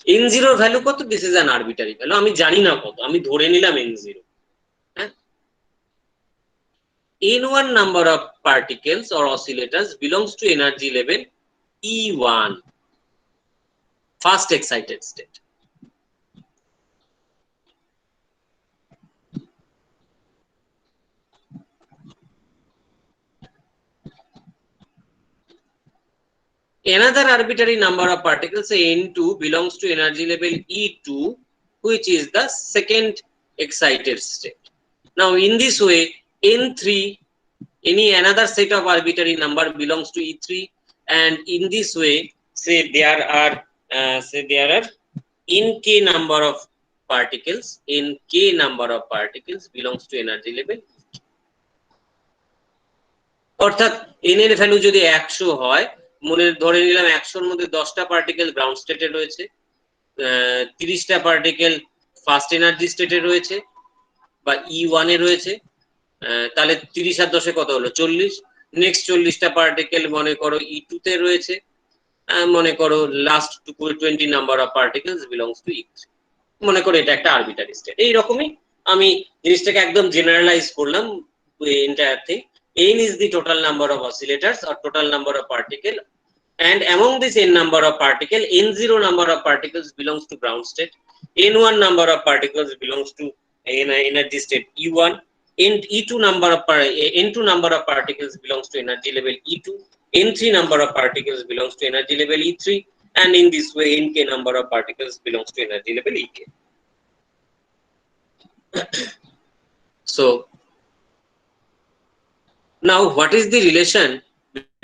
S1: N0 value কত? This is an arbitrary value, আমি জানি না কত, আমি ধরে নিলাম N0। N1 number of particles or oscillators belongs to energy level E1, fast excited state. Another arbitrary number of particles, say N2, belongs to energy level E2, which is the second excited state. Now in this way, N3, another set of arbitrary number belongs to E3, and in this way, say there are Nk number of particles, Nk number of particles belongs to energy level E2. অর্থাৎ n এর value যদি 100 হয়, মনে ধরে নিলাম 100 এর মধ্যে 10টা পার্টিকেল গ্রাউন্ড স্টেটে রয়েছে, 30টা পার্টিকেল ফার্স্ট এনার্জি স্টেটে রয়েছে বা E1 এ রয়েছে, তাহলে 30 আর 10 এ কত হলো? 40। নেক্সট 40টা পার্টিকেল মনে করো E2 তে রয়েছে, মনে করো last 20 number of particles belongs to E3। মনে করো এটা একটা আরবিটারি স্টেট। এই রকমই আমি জিনিসটাকে একদম জেনারেলাইজ করলাম entire thing. N is the total number of oscillators or total number of particle, and among this N number of particle, N0 number of particles belongs to ground state, N1 number of particles belongs to energy state E1, N2 number of particles belongs to energy level E2, N3 number of particles belongs to energy level E3, and in this way Nk number of particles belongs to energy level Ek. So now what is the relation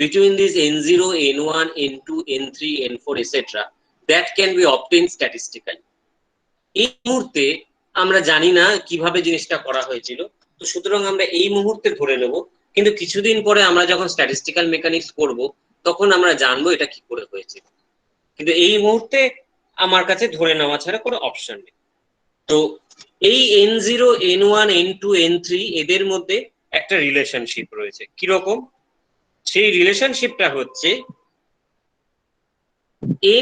S1: between these N0, N1, N2, N3, N4, etc. that can be obtained statistically? এই মুহূর্তে আমরা জানি না কিভাবে জিনিসটা করা হয়েছিল, তো সুতরাং আমরা এই মুহূর্তে ধরে নেব, কিন্তু কিছুদিন পরে আমরা যখন স্ট্যাটিস্টিক্যাল মেকানিক্স করব তখন আমরা জানবো এটা কি করে হয়েছে। কিন্তু এই মুহূর্তে আমার কাছে ধরে নেওয়া ছাড়া কোনো অপশন নেই। তো এই N0, N1, N2, N3 এদের মধ্যে একটা রিলেশনশিপ রয়েছে। কিরকম? সেই রিলেশনশিপটা হচ্ছে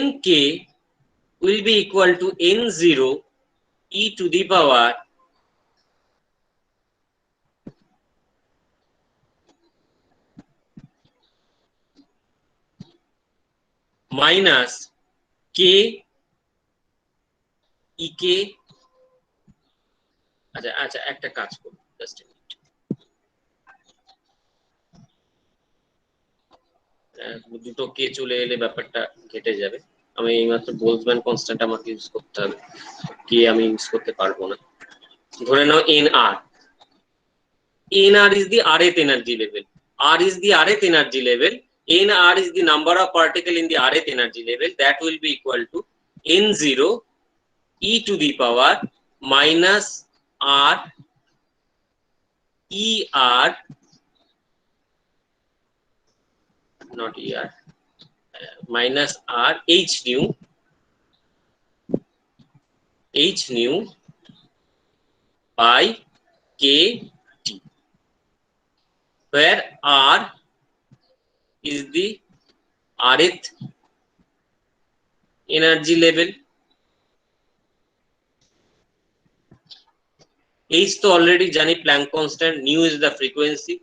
S1: Nk will be equal to N0 e to the power minus k ek। আচ্ছা একটা কাজ করব, জাস্ট দুটো কে চলে এলে ব্যাপারটা ঘেটে যাবে। আমি এইমাত্র বোলজম্যান কনস্ট্যান্ট আমাকে ইউজ করতে হবে, কি আমি ইউজ করতে পারবো না। ধরে নাও nr is the rth energy level, r is the rth energy level, nr is the number of particle in the rth energy level, that will be equal to n0 e to the power minus r er, not er, minus r h nu by k t, where r is the rth energy level, h তো already জানি Planck constant, nu is the frequency,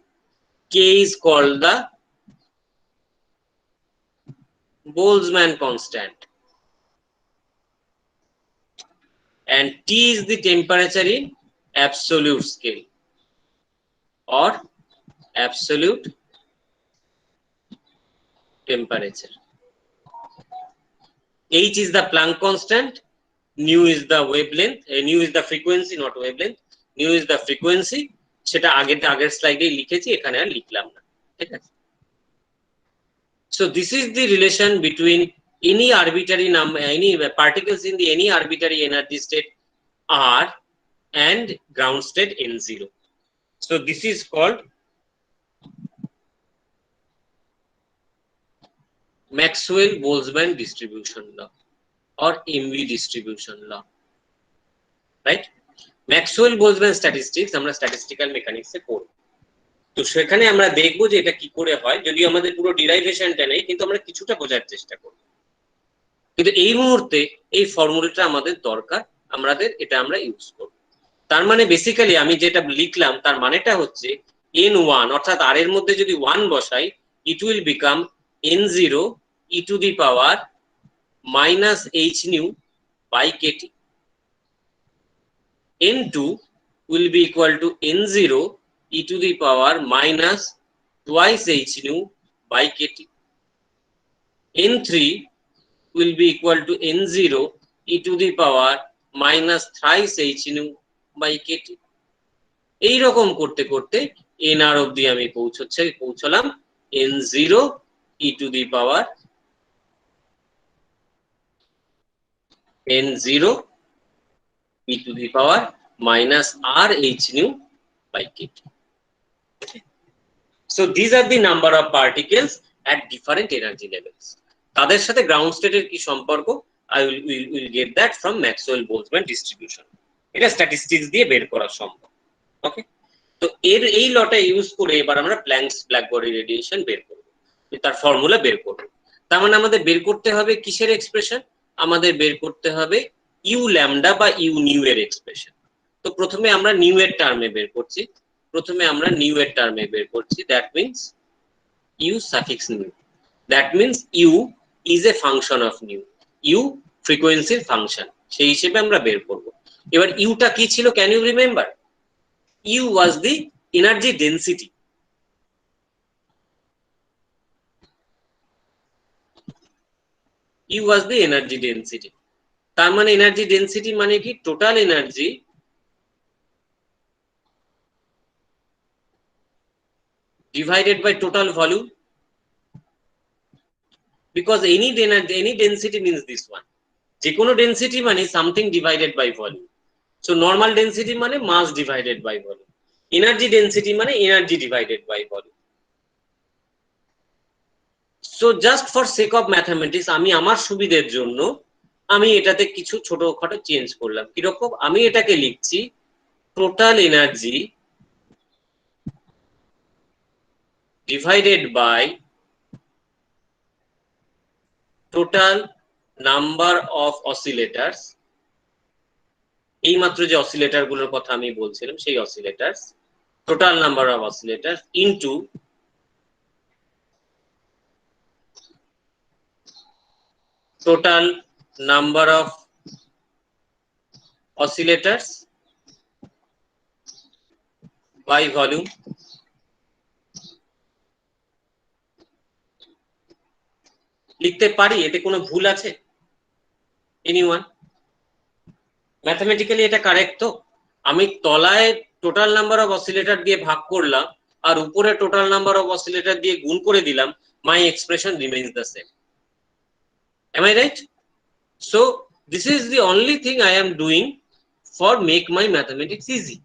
S1: k is called the Boltzmann constant, and T is the temperature in absolute scale or absolute temperature. H is the Planck constant, nu is the wavelength, nu is the frequency, not wavelength, nu is the frequency, সেটা আগের স্লাইডে লিখেছি, এখানে আর লিখলাম না, ঠিক আছে। So this is the relation between any arbitrary number, any particles in the any arbitrary energy state R and ground state N0. So this is called Maxwell-Boltzmann distribution law or MV distribution law, right? Maxwell-Boltzmann statistics আমরা statistical mechanics এ পড়ব, তো সেখানে আমরা দেখব যে এটা কি করে হয়, যদিও আমাদের পুরো ডেরাইভেশনটা নেই, কিন্তু আমরা কিছুটা বোঝার চেষ্টা করব। কিন্তু এই মুহূর্তে এই ফর্মুলাটা আমাদের দরকার, এটা আমরা ইউজ করব। তার মানে বেসিক্যালি আমি যেটা লিখলাম তার মানেটা হচ্ছে n1 অর্থাৎ r এর মধ্যে যদি 1 বসাই, it will become n0 e to the power minus h nu by kt. n2 will be equal to n0 e to the power minus twice h nu by kt. n3 will be equal to n0 e to the power minus thrice h nu by kt. এই রকম করতে করতে nr অবধি আমি পৌঁছলাম n0 e to the power n0 e to the power minus r h nu by kt. So these are the number of particles at different energy levels. তাদের সাথে ground স্টেটের কি সম্পর্ক, I will get that from Maxwell-Boltzmann distribution. এটা statistics দিয়ে বের করা সম্ভব। ওকে, তো এই লটা ইউজ করে এবার আমরা প্ল্যাঙ্কস ব্ল্যাক বডি রেডিয়েশন বের করব, তার ফর্মুলা বের করব। তার মানে আমাদের বের করতে হবে কিসের এক্সপ্রেশন, আমাদের বের করতে হবে ইউ ল্যামডা বা ইউ নিউ এর এক্সপ্রেশন। তো প্রথমে আমরা নিউ এর টার্মে বের করছি, that means u suffix nu, that means u is a function of nu, u ফ্রিকোয়েন্সির ফাংশন, সেই হিসেবে আমরা বের করব। এবার ইউটা কি ছিল, can you remember? U was the energy density. U was the energy density. তার মানে এনার্জি ডেন্সিটি মানে কি, total energy divided by total volume, because any density means this one, যে কোনো ডেন্সিটি মানে something divided by volume. So normal density মানে mass divided by volume, energy density মানে energy divided by volume. So just for sake of mathematics আমি আমার সুবিধের জন্য আমি এটাতে কিছু ছোটখাটো চেঞ্জ করলাম। কিরকম, আমি এটাকে লিখছি total energy divided by total number of oscillators, এই মাত্র যে অসিলেটর গুলোর কথা আমি বলছিলাম সেই oscillators, total number of oscillators into total number of oscillators by volume. লিখতে পারি, এতে কোনো ভুল আছে? এনিওয়ান? ম্যাথমেটিক্যালি এটা কারেক্ট তো? আমি তলায় টোটাল নাম্বার অফ অসিলেটর দিয়ে ভাগ করলাম আর উপরে টোটাল নাম্বার অফ অসিলেটর দিয়ে গুণ করে দিলাম, my expression remains the same. Am I right? So this is the only thing I am doing for make my mathematics easy.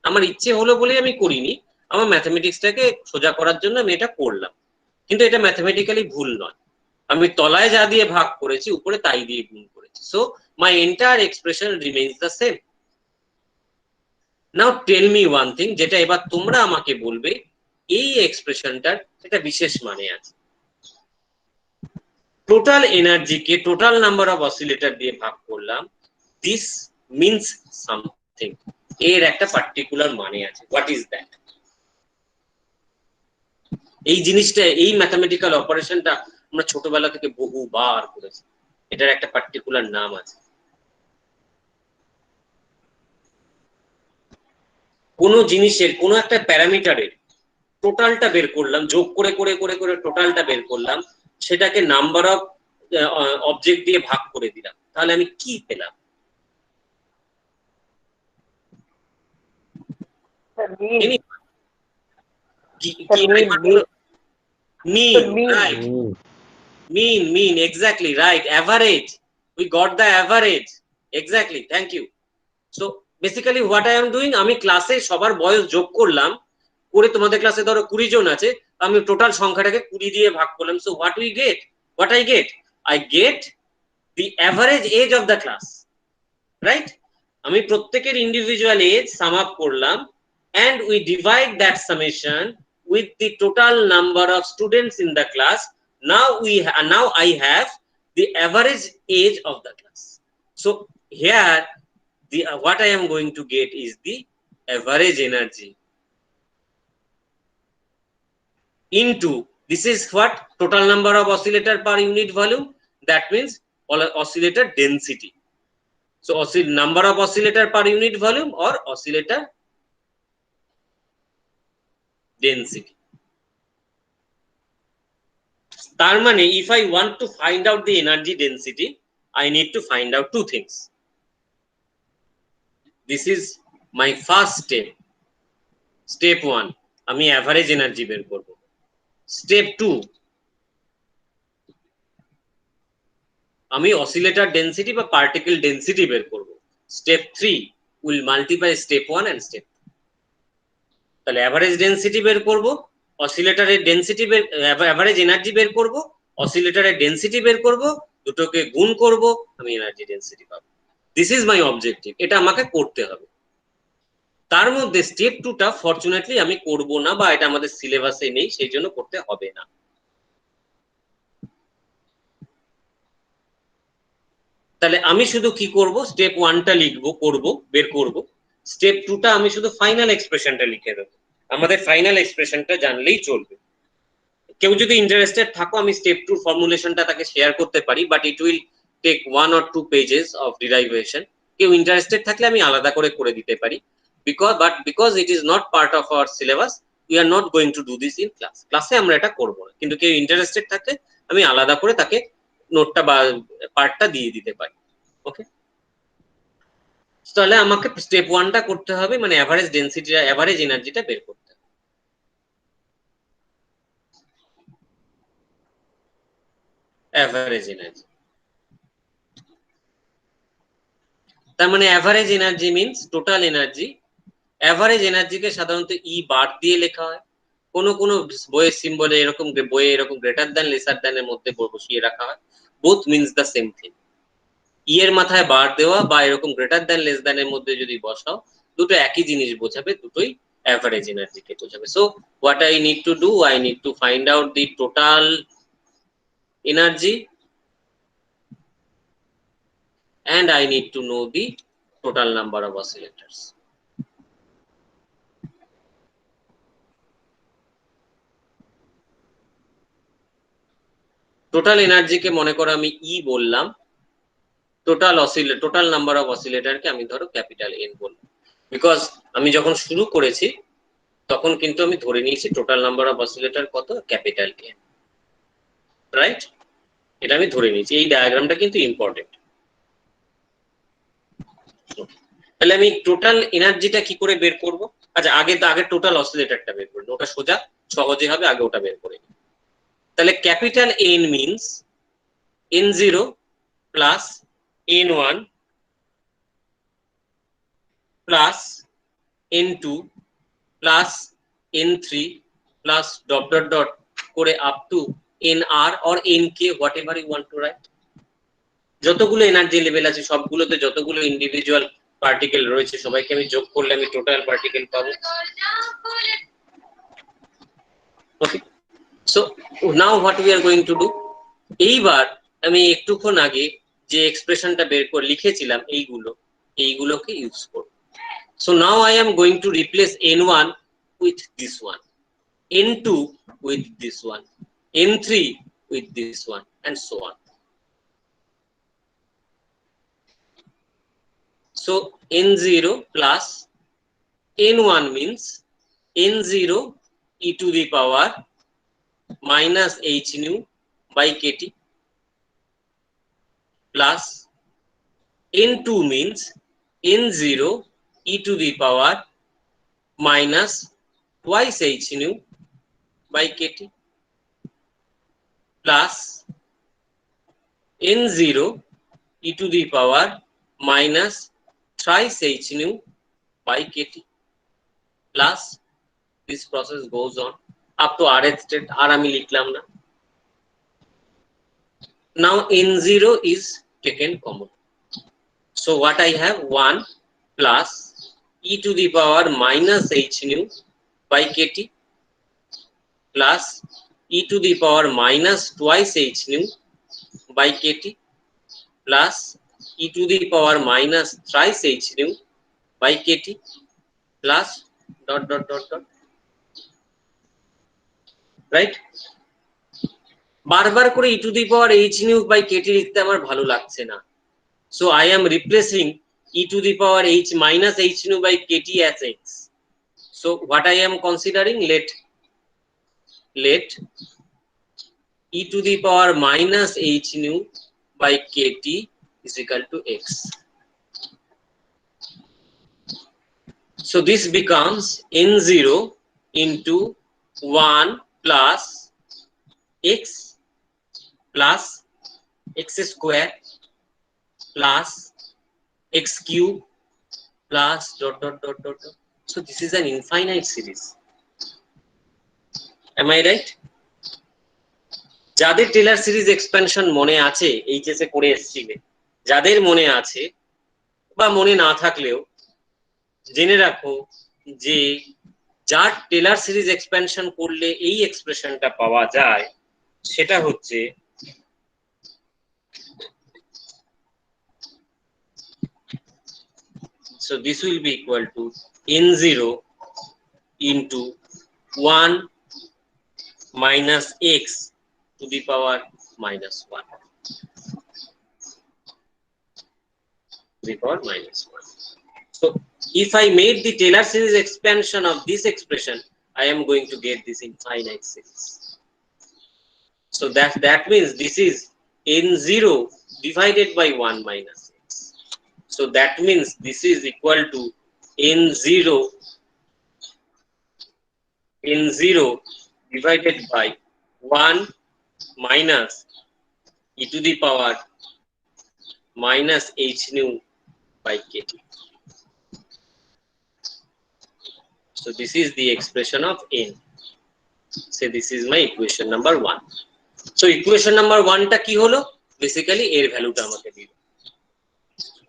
S1: আমার ইচ্ছে হলো বলে আমি করিনি, আমার ম্যাথমেটিক্সটাকে সোজা করার জন্য আমি এটা করলাম, কিন্তু এটা ম্যাথমেটিক্যালি ভুল নয়। আমি তলায় যা দিয়ে ভাগ করেছি উপরে তাই দিয়ে গুণ করেছি। So my entire expression remains the same. Now tell me one thing, যেটা এবার তোমরা আমাকে বলবে এই এক্সপ্রেশনটার একটা বিশেষ মানে আছে। টোটাল এনার্জিকে টোটাল নাম্বার অফ অসিলেটর দিয়ে ভাগ করলাম, দিস মিনস সামথিং, এর একটা পার্টিকুলার মানে আছে। What is that? এই জিনিসটা, এই ম্যাথমেটিক্যাল অপারেশনটা আমরা ছোটবেলা থেকে বহুবার করেছি, এটার একটা পার্টিকুলার নাম আছে। কোন জিনিসের কোন একটা প্যারামিটারের টোটালটা বের করলাম, যোগ করে করে করে করে টোটালটা বের করলাম, সেটাকে নাম্বার অফ অবজেক্ট দিয়ে ভাগ করে দিলাম, তাহলে আমি কি পেলাম? mean, exactly right, average, we got the average, exactly, thank you. So basically what I am doing, আমি ক্লাসে সবার বয়স যোগ করলাম, করে তোমাদের ক্লাসে ধরো 20 জন আছে, আমি টোটাল সংখ্যাটাকে 20 দিয়ে ভাগ করলাম। So what I get the average age of the class, right? আমি প্রত্যেকের ইন্ডিভিজুয়াল এজ সাম আপ করলাম, and we divide that summation with the total number of students in the class. Now I have the average age of the class. So here the what I am going to get is the average energy into, this is what, total number of oscillator per unit volume, that means oscillator density. So number of oscillator per unit volume or oscillator density. তার মানে if I want to find out the energy density, I need to find out two things. This is my first step. Step 1, আমি average energy বের করব। Step 2, আমি oscillator density বা particle density বের করব। Step 3 will multiply step 1 and step 2. তাহলে average density বের করব, অসিলেটরের ডেনসিটি বের, অ্যাভারেজ এনার্জি বের করব, অসিলেটরের ডেনসিটি বের করব, দুটোকে গুণ করব, আমি এনার্জি ডেনসিটি পাবো। দিস ইজ মাই অবজেক্টিভ, এটা আমাকে করতে হবে। তার মধ্যে স্টেপ 2টা ফরচুনেটলি আমি করব না, বা এটা আমাদের সিলেবাসে নেই, সেই জন্য করতে হবে না। তাহলে আমি শুধু কি করব, স্টেপ 1টা লিখবো, করব, বের করব। স্টেপ 2টা আমি শুধু ফাইনাল এক্সপ্রেশনটা লিখে দেবো। আমাদের ফাইনাল এক্সপ্রেশনটা জানলেই চলবে। কেউ যদি ইন্টারেস্টেড থাকো, আমি স্টেপ 2 ফর্মুলেশনটা তাকে শেয়ার করতে পারি, but it will take 1 or 2 pages of derivation. কেউ ইন্টারেস্টেড থাকলে আমি আলাদা করে দিতে পারি, because it is not part of our syllabus, we are not going to do this in class. ক্লাসে আমরা এটা করব না, কিন্তু কেউ ইন্টারেস্টেড থাকলে আমি আলাদা করে তাকে নোটটা বা পার্টটা দিয়ে দিতে পারি। ওকে, তাহলে আমাকে স্টেপ 1টা করতে হবে, মানে অ্যাভারেজ ডেনসিটিটা, অ্যাভারেজ এনার্জিটা বের করতে হবে। অ্যাভারেজ এনার্জি, তার মানে average energy means total energy. Average এনার্জিকে সাধারণত ই বার দিয়ে লেখা হয়, কোনো বইয়ের সিম্বলে এরকম, বইয়ে এরকম গ্রেটার দ্যান লেসার দ্যান এর মধ্যে বসিয়ে রাখা হয়। Both means the same thing. E এর মাথায় বার দেওয়া বা এরকম গ্রেটার দ্যান লেস দ্যান এর মধ্যে যদি বসাও, দুটো একই জিনিস বোঝাবে, দুটোই অ্যাভারেজ এনার্জিকে বোঝাবে। So what I need to do, I need to find out the total energy and I need to know the total number of oscillators. Total এনার্জিকে মনে করো আমি ই বললাম, টোটাল নাম্বার অফ অসিলেটরকে আমি ধরো ক্যাপিটাল এন বললাম, because আমি যখন শুরু করেছি তখন কিন্তু আমি ধরে নিয়েছি টোটাল নাম্বার অফ অসিলেটর কত, ক্যাপিটাল এন, রাইট? এটা আমি ধরে নিয়েছি। এই ডায়াগ্রামটা কিন্তু ইম্পর্টেন্ট। তাহলে আমি টোটাল এনার্জিটা কি করে বের করব? আচ্ছা, আগে টোটাল অসিলেটরটা বের করব, ওটা সোজা সহজে হবে, আগে ওটা বের করে নিই। তাহলে capital N means n0 plus n1 plus n2 plus n3 plus dot dot dot করে up to nr or nk, whatever you want to write. যতগুলো এনার্জি লেভেল আছে সবগুলোতে যতগুলো ইন্ডিভিজুয়াল পার্টিকেল রয়েছে সবাইকে আমি যোগ করলে আমি টোটাল পার্টিকেল পাবো। Okay, so now what we are going to do, এইবার আমি একটুক্ষণ আগে যে এক্সপ্রেশনটা বের করে লিখেছিলাম এইগুলোকে ইউজ করব। So now I am going to replace n1 with this one, n2 with this one, n3 with this one, and so on. So n0 plus n1 means n0 e to the power minus h nu by kt plus n2 means n0 e to the power minus twice h nu by kt plus n0 e to the power minus thrice h nu by kt plus this process goes on up to rth state, আর আমি লিখলাম না। Now n0 is taken common, so what I have 1 plus e to the power minus h nu by kt plus e to the power minus twice h nu by kt plus e to the power minus thrice h nu by kt plus dot dot dot dot, right? বারবার করে e to the power h nu by kt লিখতে আমার ভালো লাগছে না, so I am replacing e to the power h minus h nu by kt as x. So what I am considering, let e to the power minus h nu by kt is equal to x. So this becomes n0 into 1 plus x plus x square plus x cube plus dot dot dot dot dot. So this is an infinite series. Am I right? যাদের Taylor series expansion মনে আছে, HS এ করে এসেছিলে, যাদের মনে আছে বা মনে না থাকলেও জেনে রাখো যে যার টেলর সিরিজ এক্সপেনশন করলে এই এক্সপ্রেশনটা পাওয়া যায় সেটা হচ্ছে so this will be equal to n0 into 1 minus x to the power minus 1 to the power minus 1. So if I made the Taylor series expansion of this expression, I am going to get this infinite series. So that means this is n0 divided by 1 minus x. So that means this is equal to n0 divided by 1 minus e to the power minus h nu by kt. So this is the expression of n. Say this is my equation number 1. So equation number 1 টা কি হলো? Basically এর ভ্যালুটা আমাকে দিল।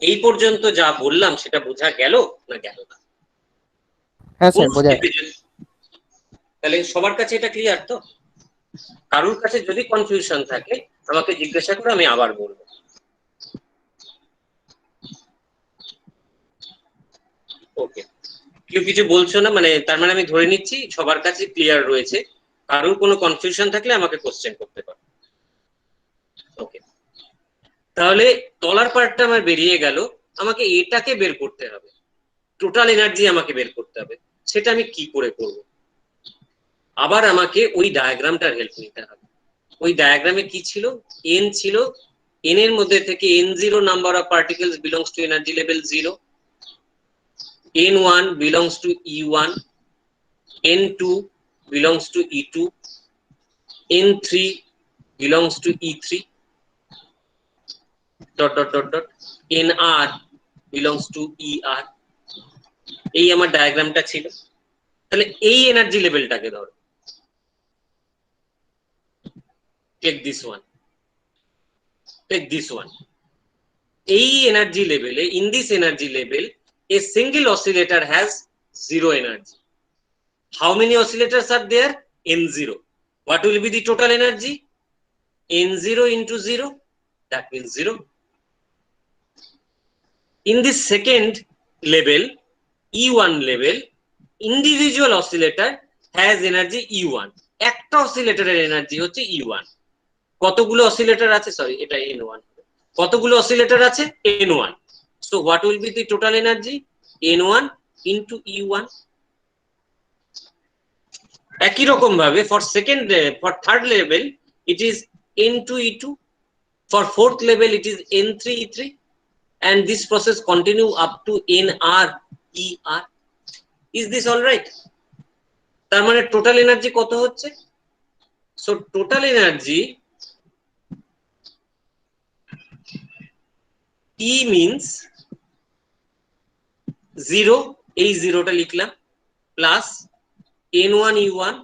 S1: এই পর্যন্ত যা বললাম সেটা বোঝা গেল না গেল না?
S4: হ্যাঁ স্যার বোঝা গেল।
S1: তাহলে সবার কাছে এটা ক্লিয়ার তো? কারোর কাছে যদি কনফিউশন থাকে আমাকে জিজ্ঞাসা করে, আমি আবার বলবো। ওকে, কেউ কিছু বলছো না, মানে তার মানে আমি ধরে নিচ্ছি সবার কাছে ক্লিয়ার রয়েছে। কারোর কোনো কনফিউশন থাকলে আমাকে কোশ্চেন করতে পারো। ওকে, তাহলে তলার পার্টটা আমার বেরিয়ে গেল, আমাকে এটাকে বের করতে হবে, টোটাল এনার্জি আমাকে বের করতে হবে। সেটা আমি কি করে করব? আবার আমাকে ওই ডায়াগ্রামটার হেল্প নিতে হবে। ওই ডায়াগ্রামে কি ছিল? n ছিল, n এর মধ্যে থেকে n0 number of particles belongs to energy level 0, N1 belongs to E1, N2 belongs to E2, N3 belongs to E3, dot dot dot dot, NR belongs to ER. এই আমার ডায়াগ্রামটা ছিল। তাহলে এই এনার্জি লেভেলটাকে ধরো, take this one, take this one. এই energy লেভেলে, in this energy level, a single oscillator has zero energy. How many oscillators are there? N0. What will be the total energy? N0 into 0, that means 0. In this second level, E1 level, individual oscillator has energy E1. একটা অসিলেটরের energy হচ্ছে E1. কতগুলো oscillator আছে? Sorry, এটা N1। কতগুলো oscillator আছে? N1. So what will be the total energy? N1 into E1. একই রকম ভাবে for third level it is N2 E2, for fourth level it is N3 E3, and this process continue up to NR ER. Is this all right? তার মানে total energy কত হচ্ছে? So total energy E means 0, এই জিরোটা লিখলাম, plus N1 E1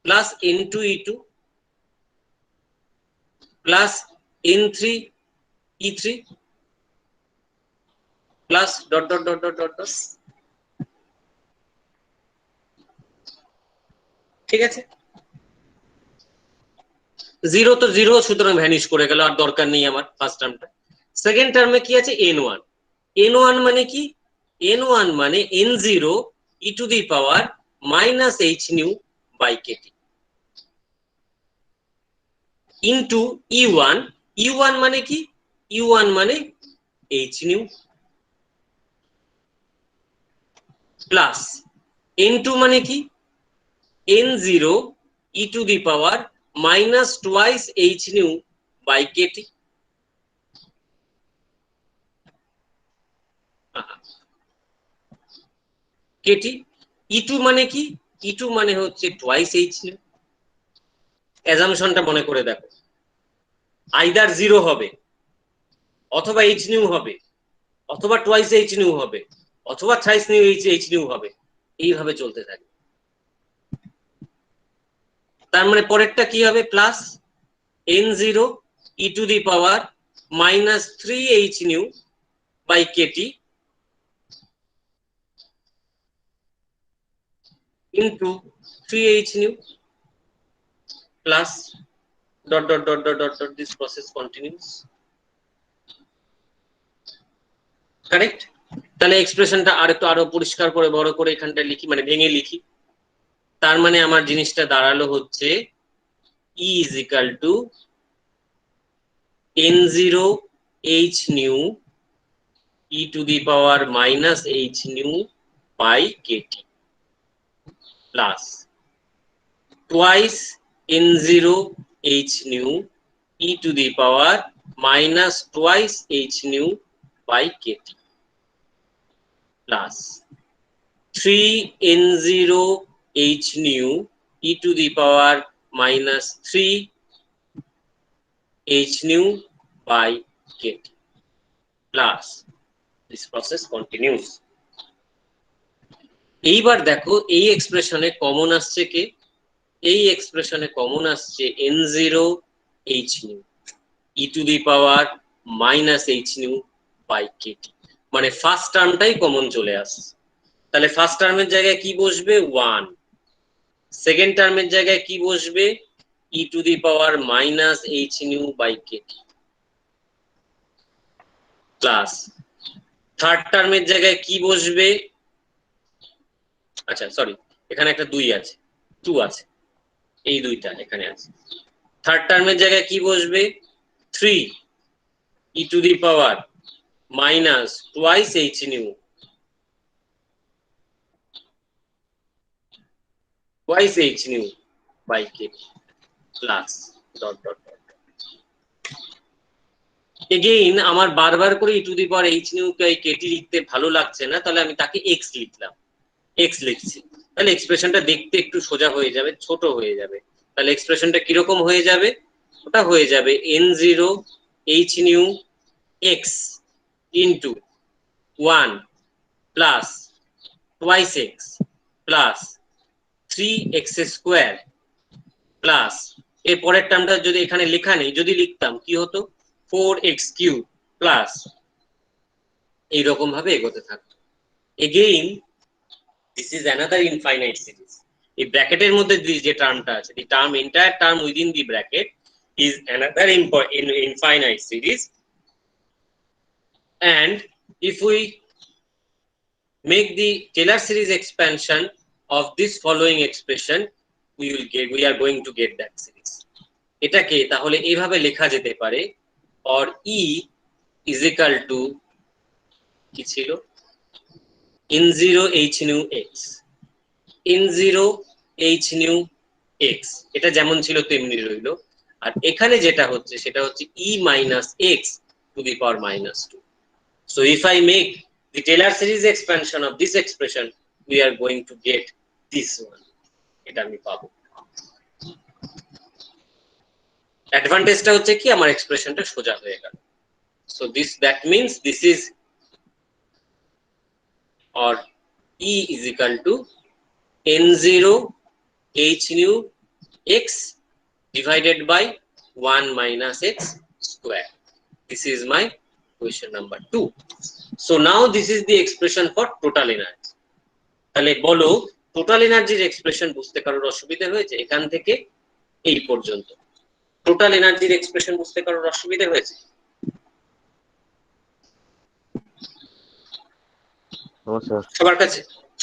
S1: plus N2 E2 plus N3 E3 plus dot dot dot dot dot dot. ঠিক আছে, zero তো zero, সুতরাং ভ্যানিশ করে গেল, আর দরকার নেই আমার ফার্স্ট টার্মটা। সেকেন্ড টার্মে কি আছে? N1। N1 মানে কি? N1 মানে N0 e to the power minus h nu by kt into E1। E1 মানে কি? E1 মানে h nu প্লাস N2 মানে কি? N0 e to the power minus twice h nu by kt। kt E2 মানে কি? E2 মানে হচ্ছে twice h nu। অ্যাজাম্পশনটা মনে করে দেখো, আইদার 0 হবে, অথবা h nu হবে, অথবা টুয়াইস h nu হবে, অথবা থ্রাইস নিউ h nu হবে, এইভাবে চলতে থাকে। তার মানে পরেরটা কি হবে? Plus N0 e to the power minus 3h nu by kt into 3h nu plus dot dot dot dot dot dot, this process continues. Correct? তাহলে এক্সপ্রেশনটা আরো পরিষ্কার করে বড় করে এখানটা লিখি, মানে ভেঙে লিখি। তার মানে আমার জিনিসটা দাঁড়ালো হচ্ছে E is equal to N0 h nu e to the power minus h nu by kt plus twice N0 h nu e to the power minus twice h nu by kt plus 3 N0 h nu e to the power minus 3 h nu by kt plus this process continues. এইবার দেখো এই এক্সপ্রেশনে common আসছে কে? এই এক্সপ্রেশনে common আসছে N0 h nu e to the power minus h nu by kt, মানে first টার্মটাই common চলে আসছে। তাহলে ফার্স্ট টার্মের জায়গায় কি বসবে? 1। সেকেন্ড টার্মের জায়গায় কি বসবে? e to the power minus h nu by kt plus third টার্মের জায়গায় কি বসবে? আচ্ছা সরি, এখানে একটা 2 আছে, 2 আছে, এই দুইটা এখানে আছে। থার্ড টার্মের জায়গায় কি বসবে? 3 e to the power minus twice h nu twice h nu by kt plus dot dot dot। Again আমার বারবার করে e to the power h nu kT লিখতে ভালো লাগছে না, তাহলে আমি তাকে এক্স লিখলাম, এক্স লিখছি, তাহলে এক্সপ্রেশনটা দেখতে একটু সোজা হয়ে যাবে, ছোট হয়ে যাবে। তাহলে এক্সপ্রেশনটা কিরকম হয়ে যাবে? ওটা হয়ে যাবে N zero H new x into 1 plus twice x plus 3x square plus এর পরের টার্মটা যদি এখানে লেখা নেই, যদি লিখতাম কি হতো, 4x কিউব প্লাস এইরকম ভাবে এগোতে থাকতো। Again this is another infinite series. এই ব্র্যাকেটের মধ্যে যে টার্মটা আছে, the term entire term within the bracket is another infinite series, and if we make the Taylor series expansion of this following expression, we are going to get that series. এটাকে তাহলে এইভাবে লেখা যেতে পারে, or E is equal to কি ছিল, n0 h nu x, n0 h nu x, এটা যেমন ছিল তেমনি রইল। আর এখানে যেটা হচ্ছে সেটা হচ্ছে e minus x to the power minus 2. So if I make the Taylor series expansion of this expression, we are going to get this one. এটা আমি পাবো। অ্যাডভান্টেজটা হচ্ছে কি, আমার এক্সপ্রেশনটা সোজা হয়ে গেল। So that means this is, or E is equal to n0 h nu x divided by 1 minus x square. This is my question number 2. So now this is the expression for total energy. তাহলে বলো total এনার্জির expression বুঝতে কারোর অসুবিধা হয়েছে? এখান থেকে এই পর্যন্ত টোটাল এনার্জির এক্সপ্রেশন বুঝতে কারোর অসুবিধা হয়েছে?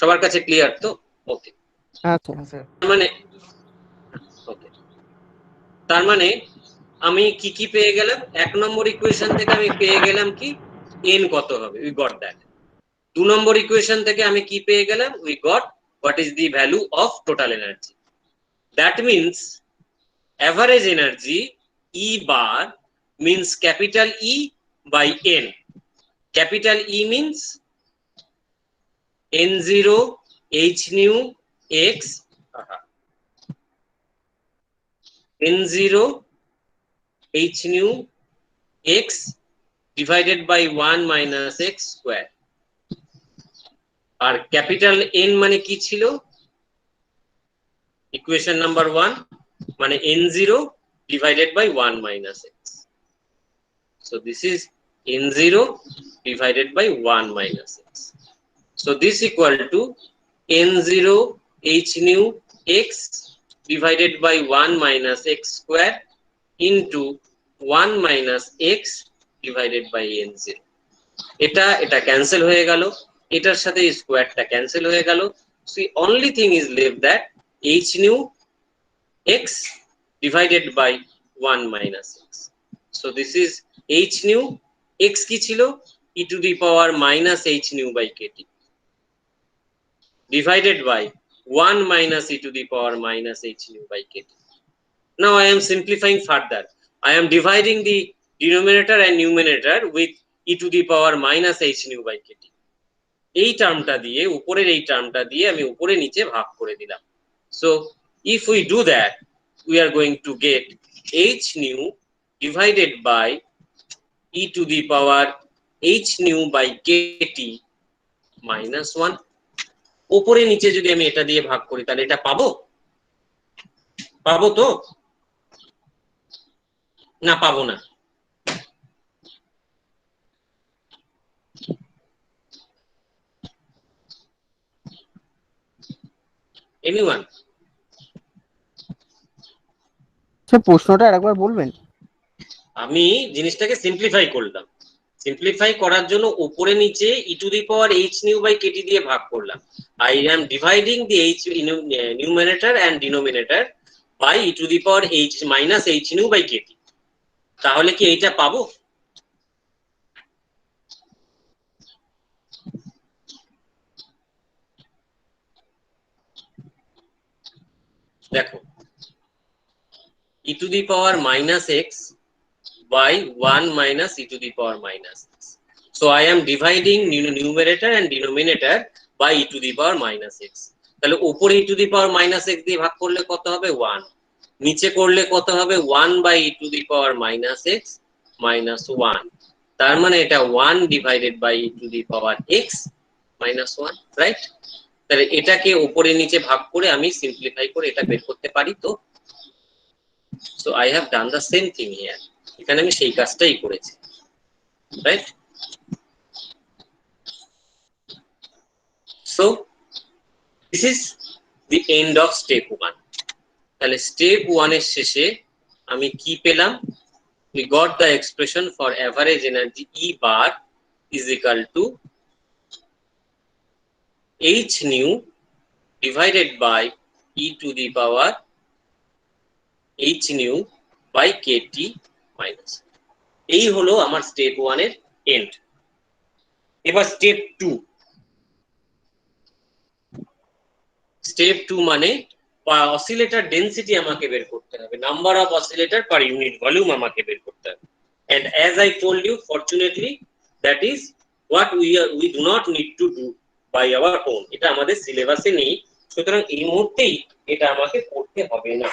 S1: সবার কাছে ক্লিয়ার তো? ওকে।
S4: আচ্ছা
S1: তার মানে আমি কি পেয়ে গেলাম? 1 নম্বর ইকুয়েশন থেকে আমি পেয়ে গেলাম কি, n কত হবে, we got that. 2 number equation থেকে আমি কি পেয়ে গেলাম, we got what is the value of total energy. That means average energy E bar means capital E by N. Capital E means N0 H nu x N0 H nu x divided by 1 minus x square. R capital N মানে কি ছিল? Equation number 1 মানে n0 divided by 1 minus x. So this is n0 divided by 1 minus x. So this equal to n0 h nu x divided by 1 minus x square into 1 minus x divided by n0. এটা cancel হয়ে গেল, এটার সাথে স্কোয়ারটা cancel হয়ে গেল। So the only thing is left that h nu x divided by 1 minus x. So this is h nu x কি ছিল, e to the power minus h nu by kt divided by 1 minus e to the power minus h nu by kt. Now I am simplifying further. I am dividing the denominator and numerator with e to the power minus h nu by kt. এই টার্মটা দিয়ে, উপরের এই টার্মটা দিয়ে আমি উপরে নিচে ভাগ করে দিলাম। So if we do that, we are going to get h nu divided by e to the power h nu by kt minus 1. উপরে নিচে যদি আমি এটা দিয়ে ভাগ করি তাহলে এটা পাবো তো? না পাবো না? এনিওয়ান?
S4: প্রশ্নটা আরেকবার বলবেন?
S1: আমি জিনিসটাকে সিম্পলিফাই করলাম, সিম্পলিফাই করার জন্য উপরে নিচে e to the power h nu by kt দিয়ে ভাগ করলাম। I am dividing the h numerator and denominator by e to the power h minus h nu by kt. তাহলে কি এইটা পাবো? দেখো e to the power minus x by 1 minus e to the power minus x. So I am dividing numerator and denominator by e to the power minus x. তাহলে উপরে e to the power minus x দিয়ে ভাগ করলে কত হবে 1, নিচে করলে কত হবে 1 by e to the power minus x minus 1. তার মানে এটা 1 divided by e to the power x minus 1, right? তাহলে এটাকে উপরে নিচে ভাগ করে আমি সিম্পলিফাই করে এটা বের করতে পারি। তো so I have done the same thing here, এখানে আমি সেই কাজটাই করেছি, right? So this is the end of step 1। তাহলে স্টেপ 1 এর শেষে আমি কি পেলাম? we got the expression for average energy E bar is equal to h nu divided by e to the power h nu by kt minus। এই হলো আমার step 1 এর এন্ড। এবার স্টেপ 2। স্টেপ 2 মানে অসিলেটর ডেনসিটি আমাকে বের করতে হবে, number of oscillator per unit volume আমাকে বের করতে হবে। and as I told you, fortunately that is what we do not need to do by our own, এটা আমাদের সিলেবাসে নেই, সুতরাং এই মুহূর্তেই এটা আমাকে করতে হবে না।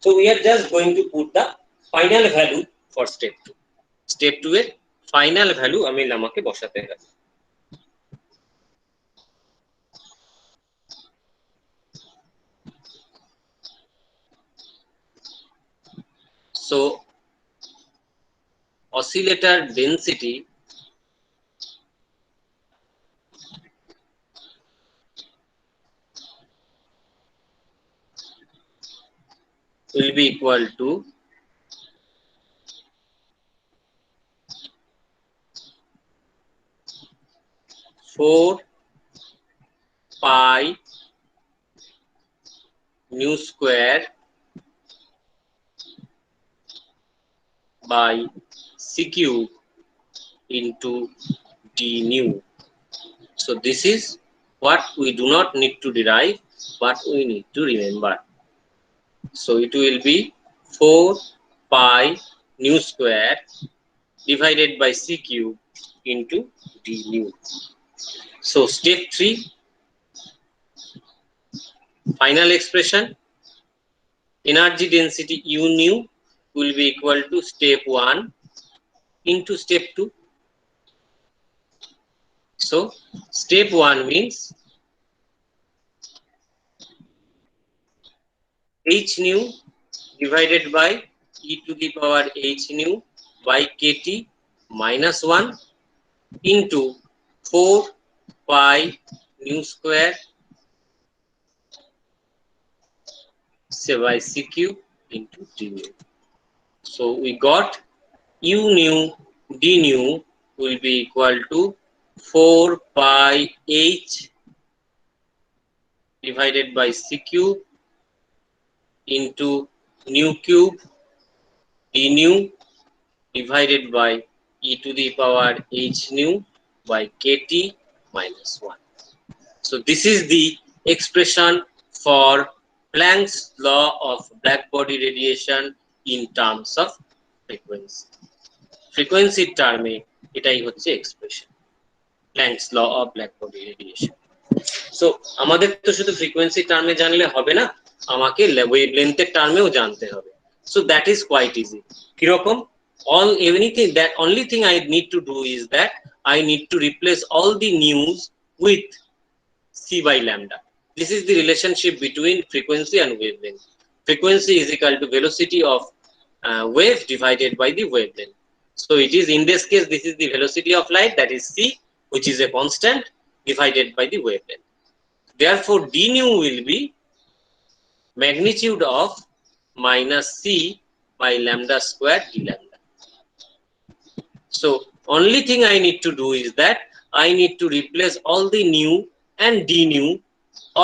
S1: So we are just going to put the final value for step 2. Step 2 এর ফাইনাল ভ্যালু আমি আমাকে বসাতে হবে। So oscillator density will be equal to four pi nu square by c cube into d nu. So this is what we do not need to derive, but we need to remember. So it will be 4 pi nu square divided by c cube into d nu. So step 3, final expression, energy density U nu will be equal to step 1 into step 2. So step 1 means h nu divided by e to the power h nu by kt minus 1 into 4 pi nu square by c cube into d nu. So we got u nu d nu will be equal to 4 pi h divided by c cube into nu cube d nu divided by e to the power h nu by kt minus 1. So this is the expression for Planck's law of black body radiation in terms of frequency. Frequency term e etai hocche expression, Planck's law of black body radiation. So আমাদের তো শুধু frequency term এ জানলে হবে না, আমাকে wavelength এর term এও জানতে হবে। So that is quite easy. কিরকম? Only thing I need to do is that I need to replace all the nu's with c by lambda. This is the relationship between frequency and wavelength. Frequency is equal to velocity of wave divided by the wavelength. So it is, in this case, this is the velocity of light, that is c, which is a constant, divided by the wavelength. Therefore d nu will be magnitude of minus c by lambda square d lambda. So only thing I need to do is that I need to replace all the nu and d nu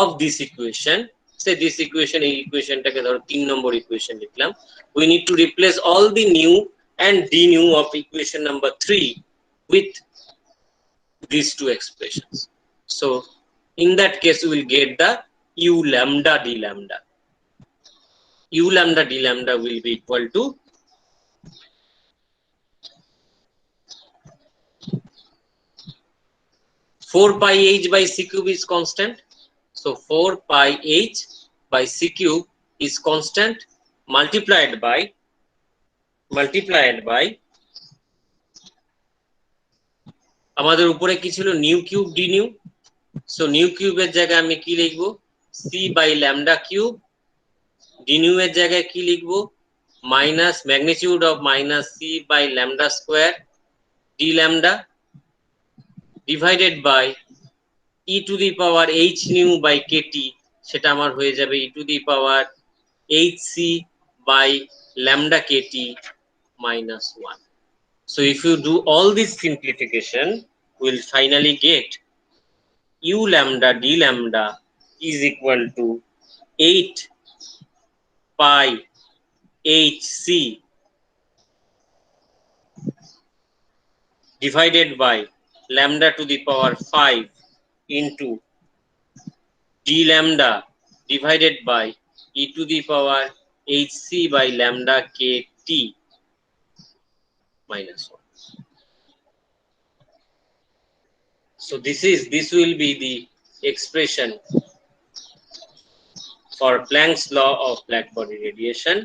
S1: of this equation. Say this equation, এই equationটাকে ধরো 3 নম্বর equation লিখলাম, we need to replace all the nu and d nu of equation number 3 with these two expressions. So in that case we will get the u lambda d lambda. U lambda d lambda will be equal to four pi h by c cube is constant. So 4 pi h by c cube is constant multiplied by আমাদের উপরে কি ছিল nu cube d nu. So nu কিউবের জায়গায় আমি কি লিখবো c by lambda cube, d nu এর জায়গায় কি লিখবো minus magnitude of minus c by lambda square d lambda divided by e to the power h nu by kT, সেটা আমার হয়ে যাবে e to the power h c by lambda kt minus 1. So if you do all this simplification, we'll finally get u lambda d lambda is equal to 8 pi hc divided by lambda to the power 5 into d lambda divided by e to the power hc by lambda kt minus 1. So this will be the expression for Planck's law of black body radiation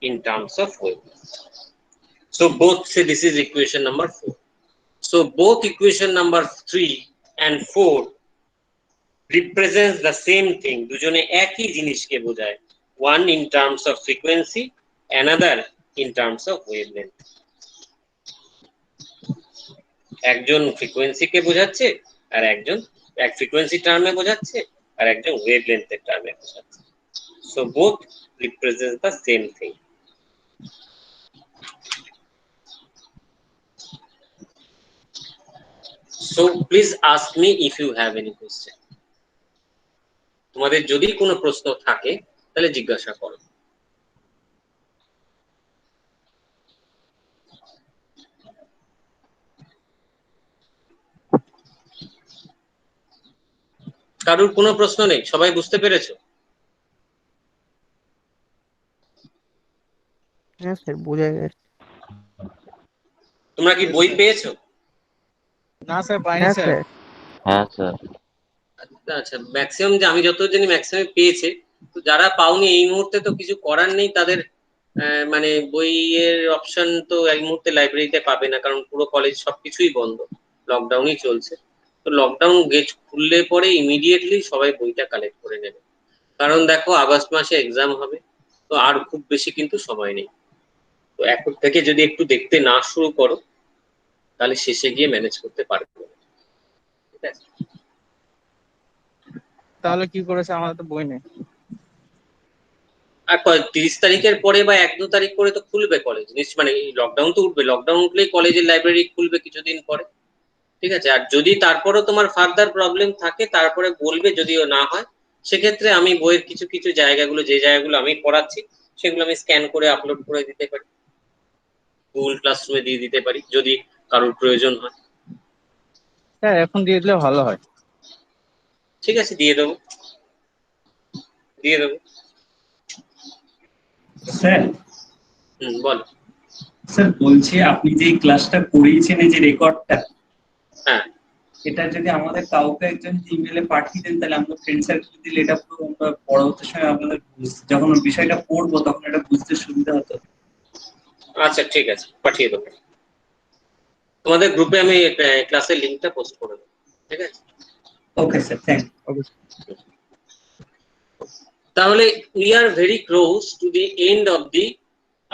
S1: in terms of wavelength. So both say this is equation number 4. So both equation number 3 and 4 represents the same thing. দুজনে একই জিনিসকে বোঝায়। One in terms of frequency, another in terms of wavelength. একজন ফ্রিকোয়েন্সিকে বোঝাচ্ছে আর একজন এক frequency টার্মে বোঝাচ্ছে আর একজন ওয়েভলেন্থের টার্মে বোঝাচ্ছে। So both represent the same thing. So please ask me if you have any question. তোমাদের যদি কোনো প্রশ্ন থাকে তাহলে জিজ্ঞাসা করো। কারোর কোনো প্রশ্ন নেই? সবাই বুঝতে পেরেছো?
S4: হ্যাঁ স্যার বোঝা গেছে।
S1: তোমরা কি বই পেয়েছো?
S3: না স্যার পাইনি
S4: হ্যাঁ
S3: স্যার।
S4: স্যার।
S5: হ্যাঁ স্যার।
S1: আচ্ছা ম্যাক্সিমাম যে আমি যতদূর জানি ম্যাক্সিমাম পেয়েছে। তো যারা পাওনি এই মুহূর্তে তো কিছু করার নেই, তাদের মানে বইয়ের অপশন তো এই মুহূর্তে লাইব্রেরিতে পাবে না, কারণ পুরো কলেজ সবকিছুই বন্ধ, লকডাউনই চলছে। তো লকডাউন গেট খুললে পরে ইমিডিয়েটলি সবাই বইটা কালেক্ট করে নেবে, কারণ দেখো আগস্ট মাসে এক্সাম হবে, তো আর খুব বেশি কিন্তু সময় নেই। তো এখন থেকে যদি একটু দেখতে না শুরু করো তাহলে শেষে গিয়ে ম্যানেজ করতে পারবে না। ঠিক আছে?
S3: তাহলে কি করেছে, আমাদের তো বই নেই।
S1: আর 30 তারিখের পরে বা 1-2 তারিখ করে তো খুলবে কলেজ, মানে লকডাউন তো উঠবে, লকডাউন উঠলেই কলেজের লাইব্রেরি খুলবে কিছুদিন পরে। ঠিক আছে? আর যদি তারপরেও তোমার ফার্দার প্রবলেম থাকে তারপরে বলবে, যদিও না হয় সেক্ষেত্রে আমি বইয়ের কিছু কিছু জায়গাগুলো, যে জায়গাগুলো আমি পড়াচ্ছি সেগুলো আমি স্ক্যান করে আপলোড করে দিতে পারি, গুগল ক্লাসরুমে দিয়ে দিতে পারি যদি কারোর প্রয়োজন হয়।
S3: স্যার এখন দিয়ে দিলে ভালো হয়।
S1: ঠিক আছে, দিয়ে দেবো।
S6: স্যার
S1: বল।
S6: স্যার বলছি আপনি যে ক্লাসটা করিয়েছেন এই যে রেকর্ডটা,
S1: হ্যাঁ
S6: এটা যদি আমাদের কাউকে একজন ইমেলে পাঠিয়ে দেন তাহলে আমরা ফ্রেন্ড সার্কেল দিলে এটা পুরো আমরা পরবর্তী সময় আমাদের যখন বিষয়টা পড়বো তখন এটা বুঝতে সুবিধা হতো।
S1: আচ্ছা ঠিক আছে, পাঠিয়ে দেবো। তোমাদের গ্রুপে আমি ক্লাসের লিংকটা পোস্ট করে দেবো। ঠিক আছে?
S6: Okay sir, thank you.
S1: তাহলে we are very close to the end of the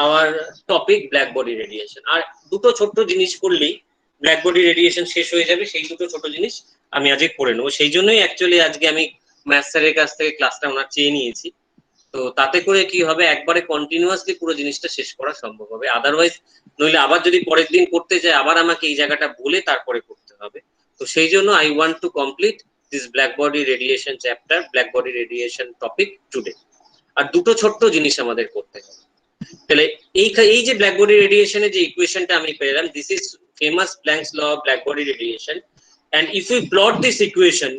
S1: our topic black body radiation. আর দুটো ছোট্ট জিনিস করলেই ব্ল্যাক বডি রেডিয়েশন শেষ হয়ে যাবে। সেই দুটো ছোট জিনিস আমি আজকে করে নেবো, সেই জন্যই অ্যাকচুয়ালি আজকে আমি ম্যাথ স্যারের কাছ থেকে ক্লাসটা ওনার চেয়ে নিয়েছি। তো তাতে করে কি হবে, একবারে কন্টিনিউয়াসলি পুরো জিনিসটা শেষ করা সম্ভব হবে। আদারওয়াইজ নইলে আবার যদি পরের দিন করতে যায় আবার আমাকে এই জায়গাটা বলে তারপরে করতে হবে। তো সেই জন্য I want to complete this black body radiation chapter, black body radiation topic today. আর দুটো ছোট্ট জিনিস আমাদের করতে হবে। তাহলে এই যে ব্ল্যাক বডি রেডিয়েশনের যে ইকুয়েশনটা আমি পেলাম, this is famous Planck's law of black body radiation, and if we plot this equation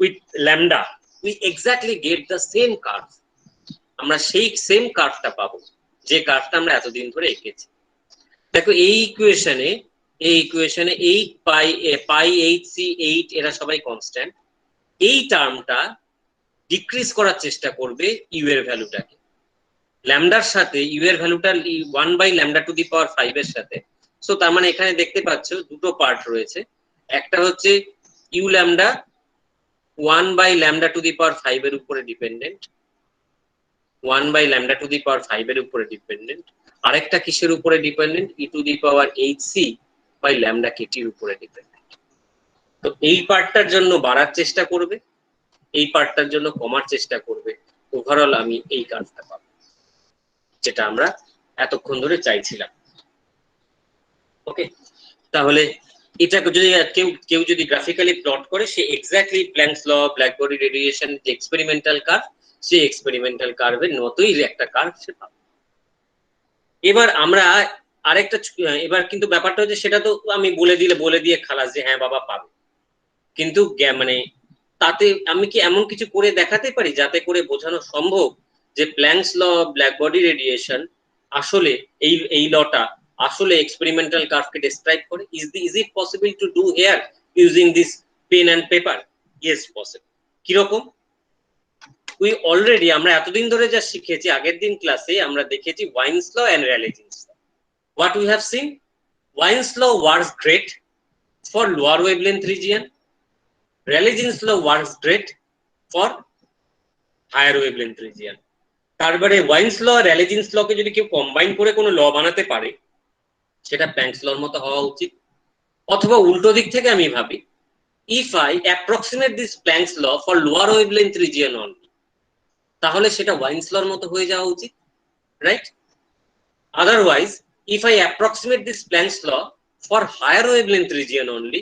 S1: with lambda we exactly get the same curve. আমরা সেই সেম কার্ভটা পাবো যে কার্ভটা আমরা এতদিন ধরে এঁকেছি। দেখো এই ইকুয়েশনে 8 পাই 8c8 এরা সবাই কনস্ট্যান্ট। এই টার্মটা ডিক্রিজ করার চেষ্টা করবে ইউ এর ভ্যালুটাকে, ল্যামডার সাথে ইউ এর ভ্যালুটা 1/λ⁵ এর সাথে। সো তার মানে এখানে দেখতে পাচ্ছ দুটো পার্ট রয়েছে, একটা হচ্ছে ইউ ল্যামডা 1/λ⁵ এর উপরে ডিপেন্ডেন্ট, 1/λ⁵ এর উপরে ডিপেন্ডেন্ট, আরেকটা কিসের উপরে ডিপেন্ডেন্ট, e⁻⁷c/λ⁻kT এর উপরে ডিপেন্ডেন্ট। তো এই পার্টটার জন্য বাড়ার চেষ্টা করবে, এই পার্টটার জন্য কমার চেষ্টা করবে, ওভারঅল আমি এই কার্ভটা পাবো যেটা আমরা এতক্ষণ ধরে চাইছিলাম। ওকে, তাহলে এটাকে যদি কেউ যদি গ্রাফিক্যালি প্লট করে, সে exactly planks law black body radiation যে এক্সপেরিমেন্টাল কার্ভ, সেই এক্সপেরিমেন্টাল কার্ভের মতোই একটা কার্ভ সে পাবে। এবার আমরা আরেকটা, এবার কিন্তু ব্যাপারটা হচ্ছে সেটা তো আমি বলে দিয়ে খালাস যে হ্যাঁ বাবা পাবে, কিন্তু মানে তাতে আমি কি এমন কিছু করে দেখাতে পারি যাতে করে বোঝানো সম্ভব যে Planck's law black body radiation আসলে এই লটা আসলে এক্সপেরিমেন্টাল কার্ভকে ডেসক্রাইব করে? Is it possible to do here using this pen and paper? Yes possible. কিরকম? আমরা এতদিন ধরে যা শিখেছি, আগের দিন ক্লাসে আমরা দেখেছি Wien's law and Rayleigh Jeans law. What we have seen, Wien's law works great for lower wavelength region, Rayleigh Jeans law works great for higher wavelength region. তারপরে ওয়াইনস ল আর র্যালে-জিন্স লকে যদি কেউ কম্বাইন করে কোনো ল বানাতে পারে, সেটা প্ল্যাঙ্কস লর মতো হওয়া উচিত। অথবা উল্টো দিক থেকে আমি ভাবি, if I approximate this Planck's law for lower wavelength region only, তাহলে সেটা ওয়াইনস লর মতো হয়ে যাওয়া উচিত, right? Otherwise if I approximate this Planck's law for higher wavelength region only,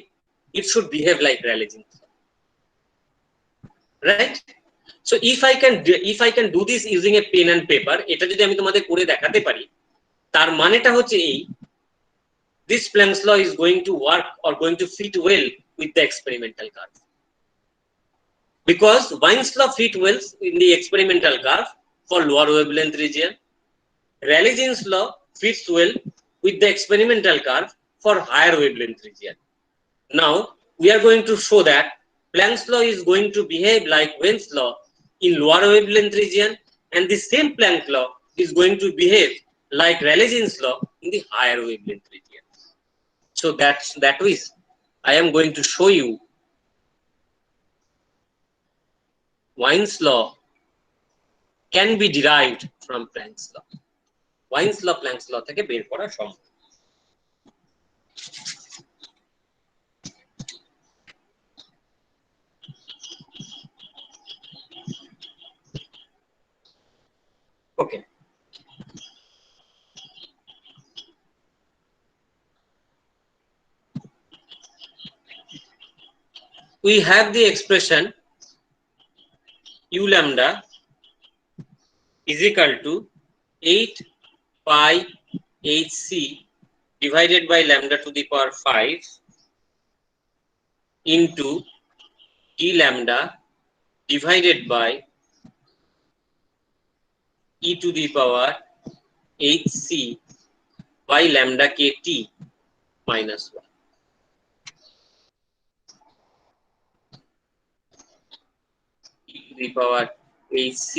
S1: it should behave like Rayleigh-Jeans law, right? So if I can do this using a pen and paper, এটা যদি আমি তোমাদের করে দেখাতে পারি, তার মানেটা হচ্ছে এই, this Planck's law is going to work or going to fit well with the experimental curve, because Wien's law fit well in the experimental curve for lower wavelength region, Rayleigh-Jeans law fits well with the experimental curve for higher wavelength region. Now we are going to show that Planck's law is going to behave like Wien's law in lower wavelength region, and the same Planck law is going to behave like Rayleigh-Jeans law in the higher wavelength region. So that is, I am going to show you Wien's law can be derived from Planck's law. Wien's law Planck's law থেকে বের করা সম্ভব। Okay. We have the expression u lambda is equal to 8 pi hc divided by lambda to the power 5 into d lambda divided by e to the power hc by lambda kt minus 1. E to the power hc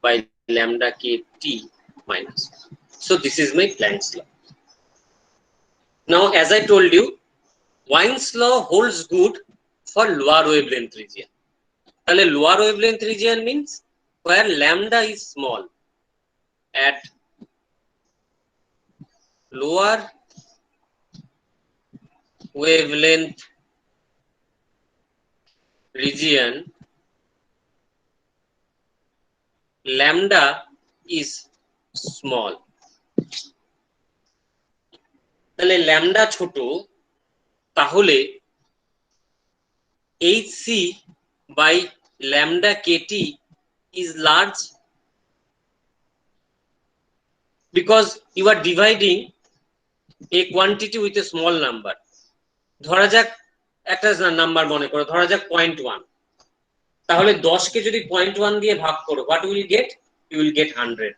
S1: by lambda kt minus 1. So this is my Planck's law. Now, as I told you, Wien's law holds good for lower wavelength region. Tale lower wavelength region means where lambda is small. At lower wavelength region, lambda is small. তাহলে lambda ছোট, তাহলে hc by lambda kt is large. because you are dividing a quantity with a small number. ধরা যাক একটা number মনে করো, ধরা যাক 0.1, তাহলে 10 কে যদি 0.1 দিয়ে ভাগ করো, what will you get? You will get 100.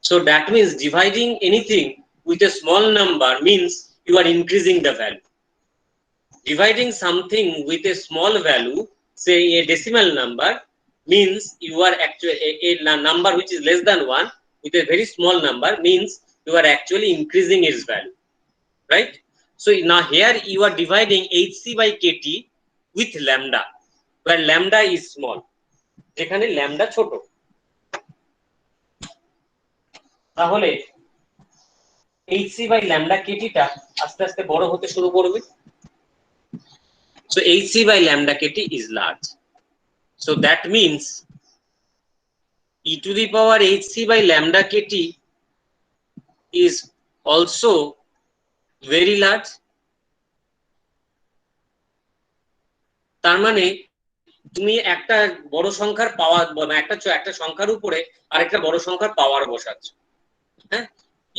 S1: So that means dividing anything with a small number means you are increasing the value. Dividing something with a small value, say a decimal number, means you are actually a number which is less than 1 with a very small number means you are actually increasing its value, right? So now here you are dividing hc by kt with lambda, where lambda is small, যেখানে lambda ছোট, তাহলে hc by lambda kt টা আস্তে আস্তে বড় হতে শুরু করবে. So hc by lambda kt is large. So that means e to the power hc by lambda kt is also very large. তার মানে তুমি একটা বড় সংখ্যার পাওয়ার, একটা সংখ্যার উপরে আরেকটা বড় সংখ্যার পাওয়ার বসাচ্ছ, হ্যাঁ?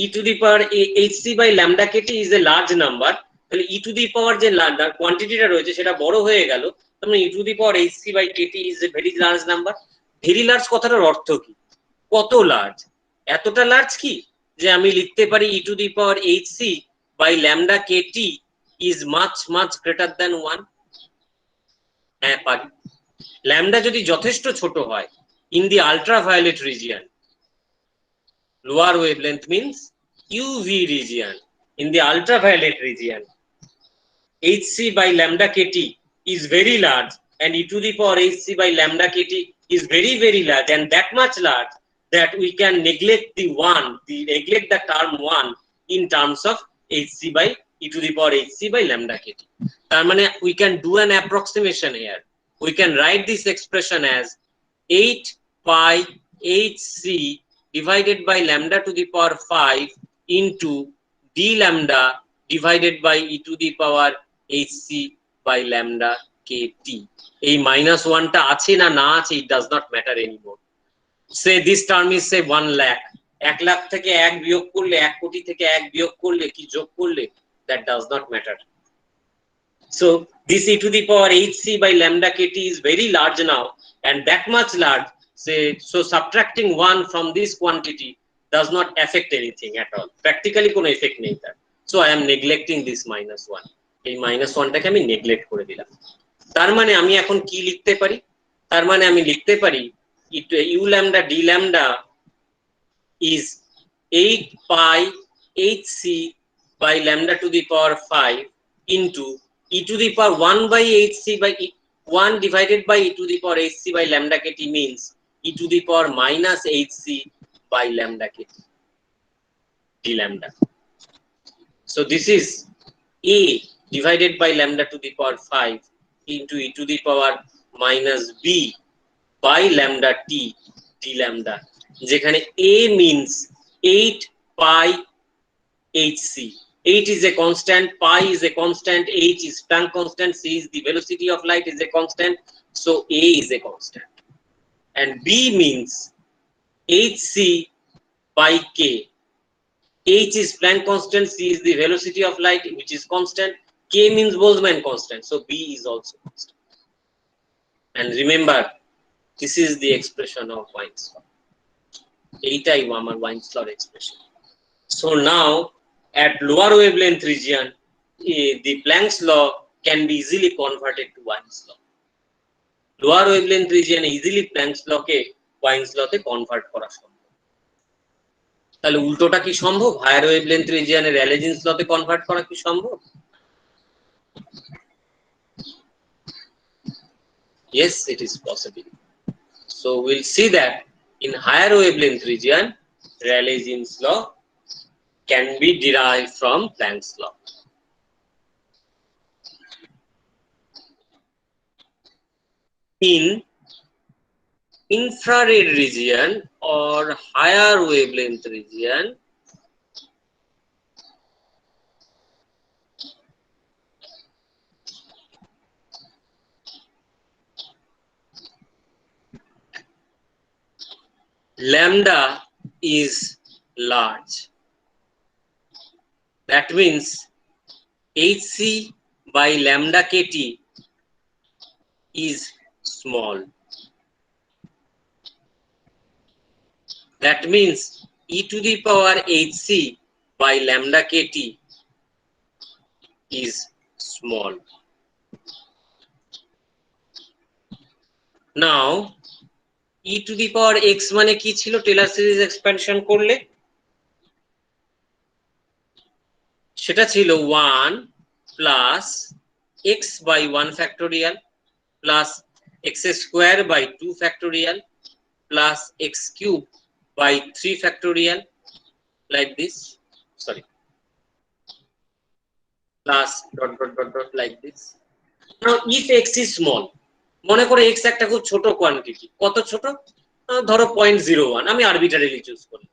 S1: e to the power hc by lambda kt is a large number, তাহলে e to the power যে কোয়ান্টিটিটা রয়েছে সেটা বড় হয়ে গেল, তাহলে e to the power hc by kt is a very large number. Very large কথাটার অর্থ কি? কত লার্জ? এতটা লার্জ কি যে আমি লিখতে পারি e to the power hc by lambda kt is much much greater than 1? হ্যাঁ পারি। ল্যামডা যদি যথেষ্ট ছোট হয়, in the ultraviolet region, lower wavelength means UV region, in the ultraviolet region, hc by lambda kt is very large and e to the power hc by lambda kt is very very large, and that much large that we can neglect the term 1 in terms of hc by e to the power hc by lambda kt. তার মানে we can do an approximation here. We can write this expression as 8 pi hc divided by lambda to the power 5 into d lambda divided by e to the power hc by lambda kt. এই -1 টা আছে না না আছে, it does not matter anymore. Say this term is say 1 lakh. 1 lakh থেকে 1 বিয়োগ করলে, 1 কোটি থেকে 1 বিয়োগ করলে কি যোগ করলে, that does not matter. So this e to the power hc by lambda kt is very large now, and that much large, say, so subtracting 1 from this quantity does not affect anything at all. Practically কোনো effect নেই তার. So I am neglecting this -1. এই -1 টাকে আমি neglect করে দিলাম। তার মানে আমি এখন কি লিখতে পারি? তার মানে আমি লিখতে পারি u lambda d lambda is 8 pi hc by lambda to the power 5 into e to the power 1 by hc by 1 divided by e to the power hc by lambda kt means e to the power minus hc by lambda kt d lambda. So this is a divided by lambda to the power 5 into e to the power minus b by lambda t d lambda, যেখানে a means 8 pi hc. 8 is a constant, pi is a constant, h is Planck constant, c is the velocity of light is a constant, so a is a constant. And b means hc by k. H is Planck constant, c is the velocity of light which is constant, k means Boltzmann constant, so b is also constant. And remember, this is the expression of Wien's law. এইটাই আমার Wien's law expression. So now at lower wavelength region, the Planck's law can be easily converted to Wien's law. Lower wavelength region easily Planck's law K Wien's law তে convert করা সম্ভব। তাহলে উল্টোটা কি সম্ভব? Higher wavelength রিজিয়নে Rayleigh-jeans লতে convert করা কি সম্ভব? Yes, it is possible. So we'll see that in higher wavelength region, Rayleigh-Jeans law can be derived from Planck's law. In infrared region or higher wavelength region, lambda is large. That means hc by lambda kt is small. That means e to the power hc by lambda kt is small. Now e to the power x মানে কি ছিল Taylor series expansion করলে? সেটা ছিল 1 plus x by 1 factorial plus x square by 2 factorial plus x cube by 3 factorial, like this, sorry, plus dot dot dot dot like this. Now if x is small, মনে করে x একটা খুব ছোট quantity, কত ছোট? ধরো 0.01, আমি আরবিট্রারিলি choose করি।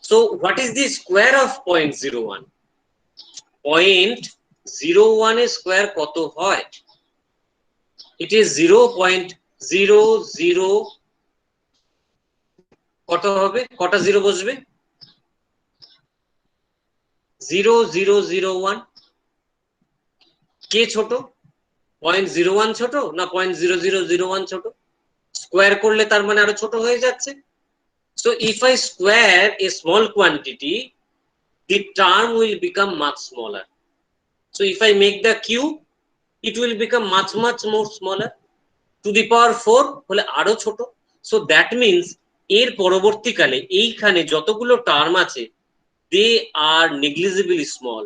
S1: So what is the square of 0.01? 0.01 এর স্কোয়ার কত হয়? It is 0.00, কত হবে? কটা জিরো বসবে? 0001। কে ছোট? 0.01 ছোট না 0.0001 ছোট? স্কোয়ার করলে তার মানে আরো ছোট হয়ে যাচ্ছে। So if I square a small quantity, the term will become much smaller. So if I make the cube, it will become much more smaller. To the power 4 হলে আরো ছোট। So that means এর পরবর্তীকালে এইখানে যতগুলো term আছে, they are negligibly small.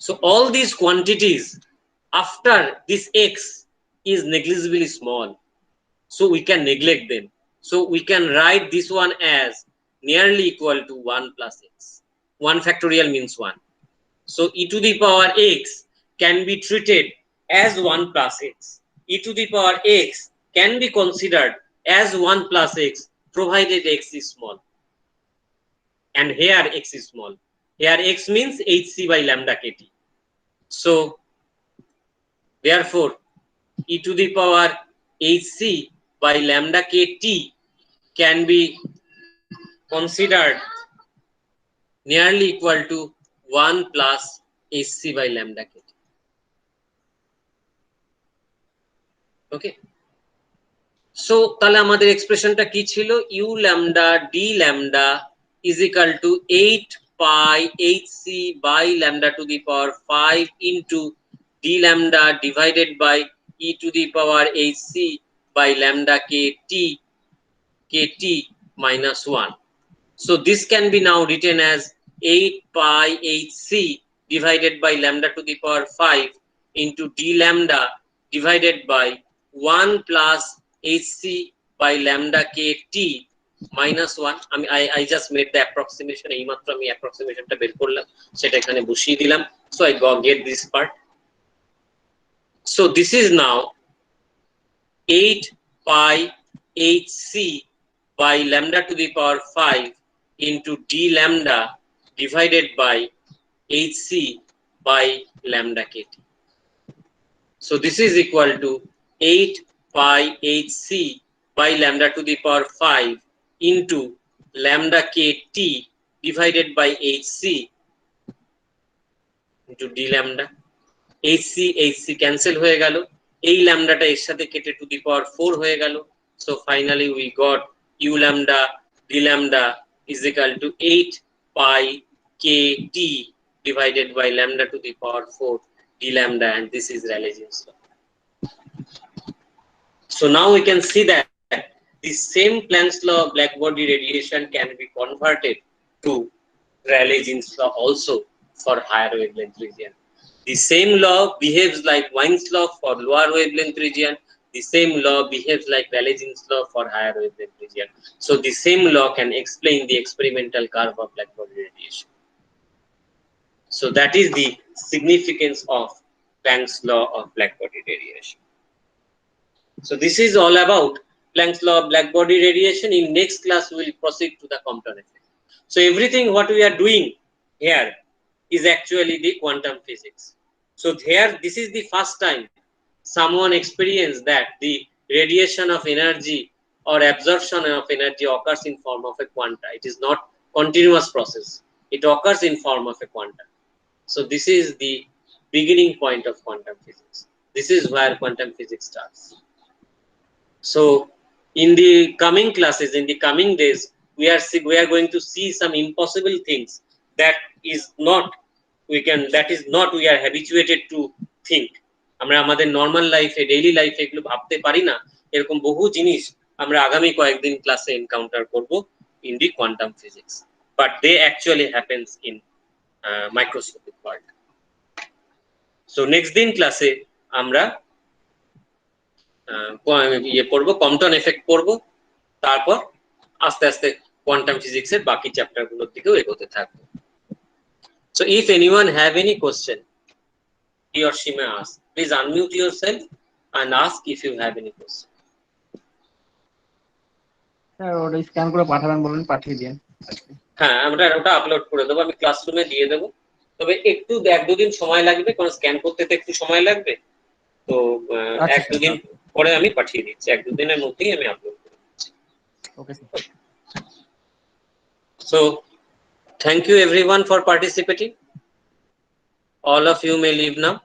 S1: So all these quantities after this x is negligibly small, so we can neglect them. So we can write this one as nearly equal to 1 plus x. 1 factorial means 1. So e to the power x can be treated as 1 plus x. E to the power x can be considered as 1 plus x provided x is small. And here x is small. Here x means hc by lambda kt. So therefore e to the power hc by lambda kt can be considered nearly equal to 1 plus hc by lambda kt. Okay, so তাহলে আমাদের এক্সপ্রেশনটা কি ছিল? u lambda d lambda is equal to 8 pi hc by lambda to the power 5 into d lambda divided by e to the power hc by lambda kt minus 1. So this can be now written as 8 pi hc divided by lambda to the power 5 into d lambda divided by 1 plus hc by lambda kt minus 1. I just made the approximation. এইমাত্র আমি অ্যাপ্রক্সিমেশনটা বের করলাম, সেটা এখানে বসিয়ে দিলাম। So I get this part. So this is now 8 pi hc by lambda to the power 5 into d lambda divided by hc by lambda kt. So this is equal to 8 pi hc by lambda to the power 5 into lambda kt divided by hc into d lambda. hc cancel হয়ে গেল, এই ল্যামডাটা এর সাথে কেটে two the পাওয়ার 4 হয়ে গেল। So finally we got u lambda d lambda is equal to 8 pi kt divided by lambda to the power 4 d lambda, and this is Rayleigh-Jeans law. So now we can see that the same Planck's law of black body radiation can be converted to Rayleigh-Jeans law also for higher wavelength region. The same law behaves like Wien's law for lower wavelength region. The same law behaves like Rayleigh-Jeans law for higher wavelength region. So the same law can explain the experimental curve of black body radiation. So that is the significance of Planck's law of black body radiation. So this is all about Planck's law of black body radiation. In next class we will proceed to the Compton effect. So everything what we are doing here is actually the quantum physics. So here this is the first time someone experienced that the radiation of energy or absorption of energy occurs in form of a quanta. It is not continuous process. It occurs in form of a quanta. So this is the beginning point of quantum physics. This is where quantum physics starts. So in the coming classes, in the coming days, we are going to see some impossible things that is not we are habituated to think. আমরা আমাদের normal লাইফে daily লাইফে এগুলো ভাবতে পারি না, এরকম বহু জিনিস আমরা আগামী কয়েকদিন ক্লাসে এনকাউন্টার করব in the quantum physics, but they actually happens in microscopic world. So next দিন ক্লাসে আমরা ইয়ে পড়বো, কম্পটন এফেক্ট পড়বো, তারপর আস্তে আস্তে কোয়ান্টাম ফিজিক্সের বাকি চ্যাপ্টারগুলোর দিকেও এগোতে থাকবো। So if anyone have any question, he or she may ask. Please unmute yourself and ask if you have any question.
S3: Sir ওটা স্ক্যান করে পাঠাবেন বলেন, পাঠিয়ে দিন।
S1: হ্যাঁ, আমরা ওটা আপলোড করে দেবো, আমি ক্লাসরুমে দিয়ে দেবো। তবে একটু 1-2 দিন সময় লাগবে, কারণ স্ক্যান করতে তো একটু সময় লাগবে। তো 1-2 দিন পরে আমি পাঠিয়ে দিচ্ছি, 1-2 দিনের মধ্যেই আমি আপলোড করে দিচ্ছি।
S3: Okay sir.
S1: So thank you everyone for participating. All of you may leave now.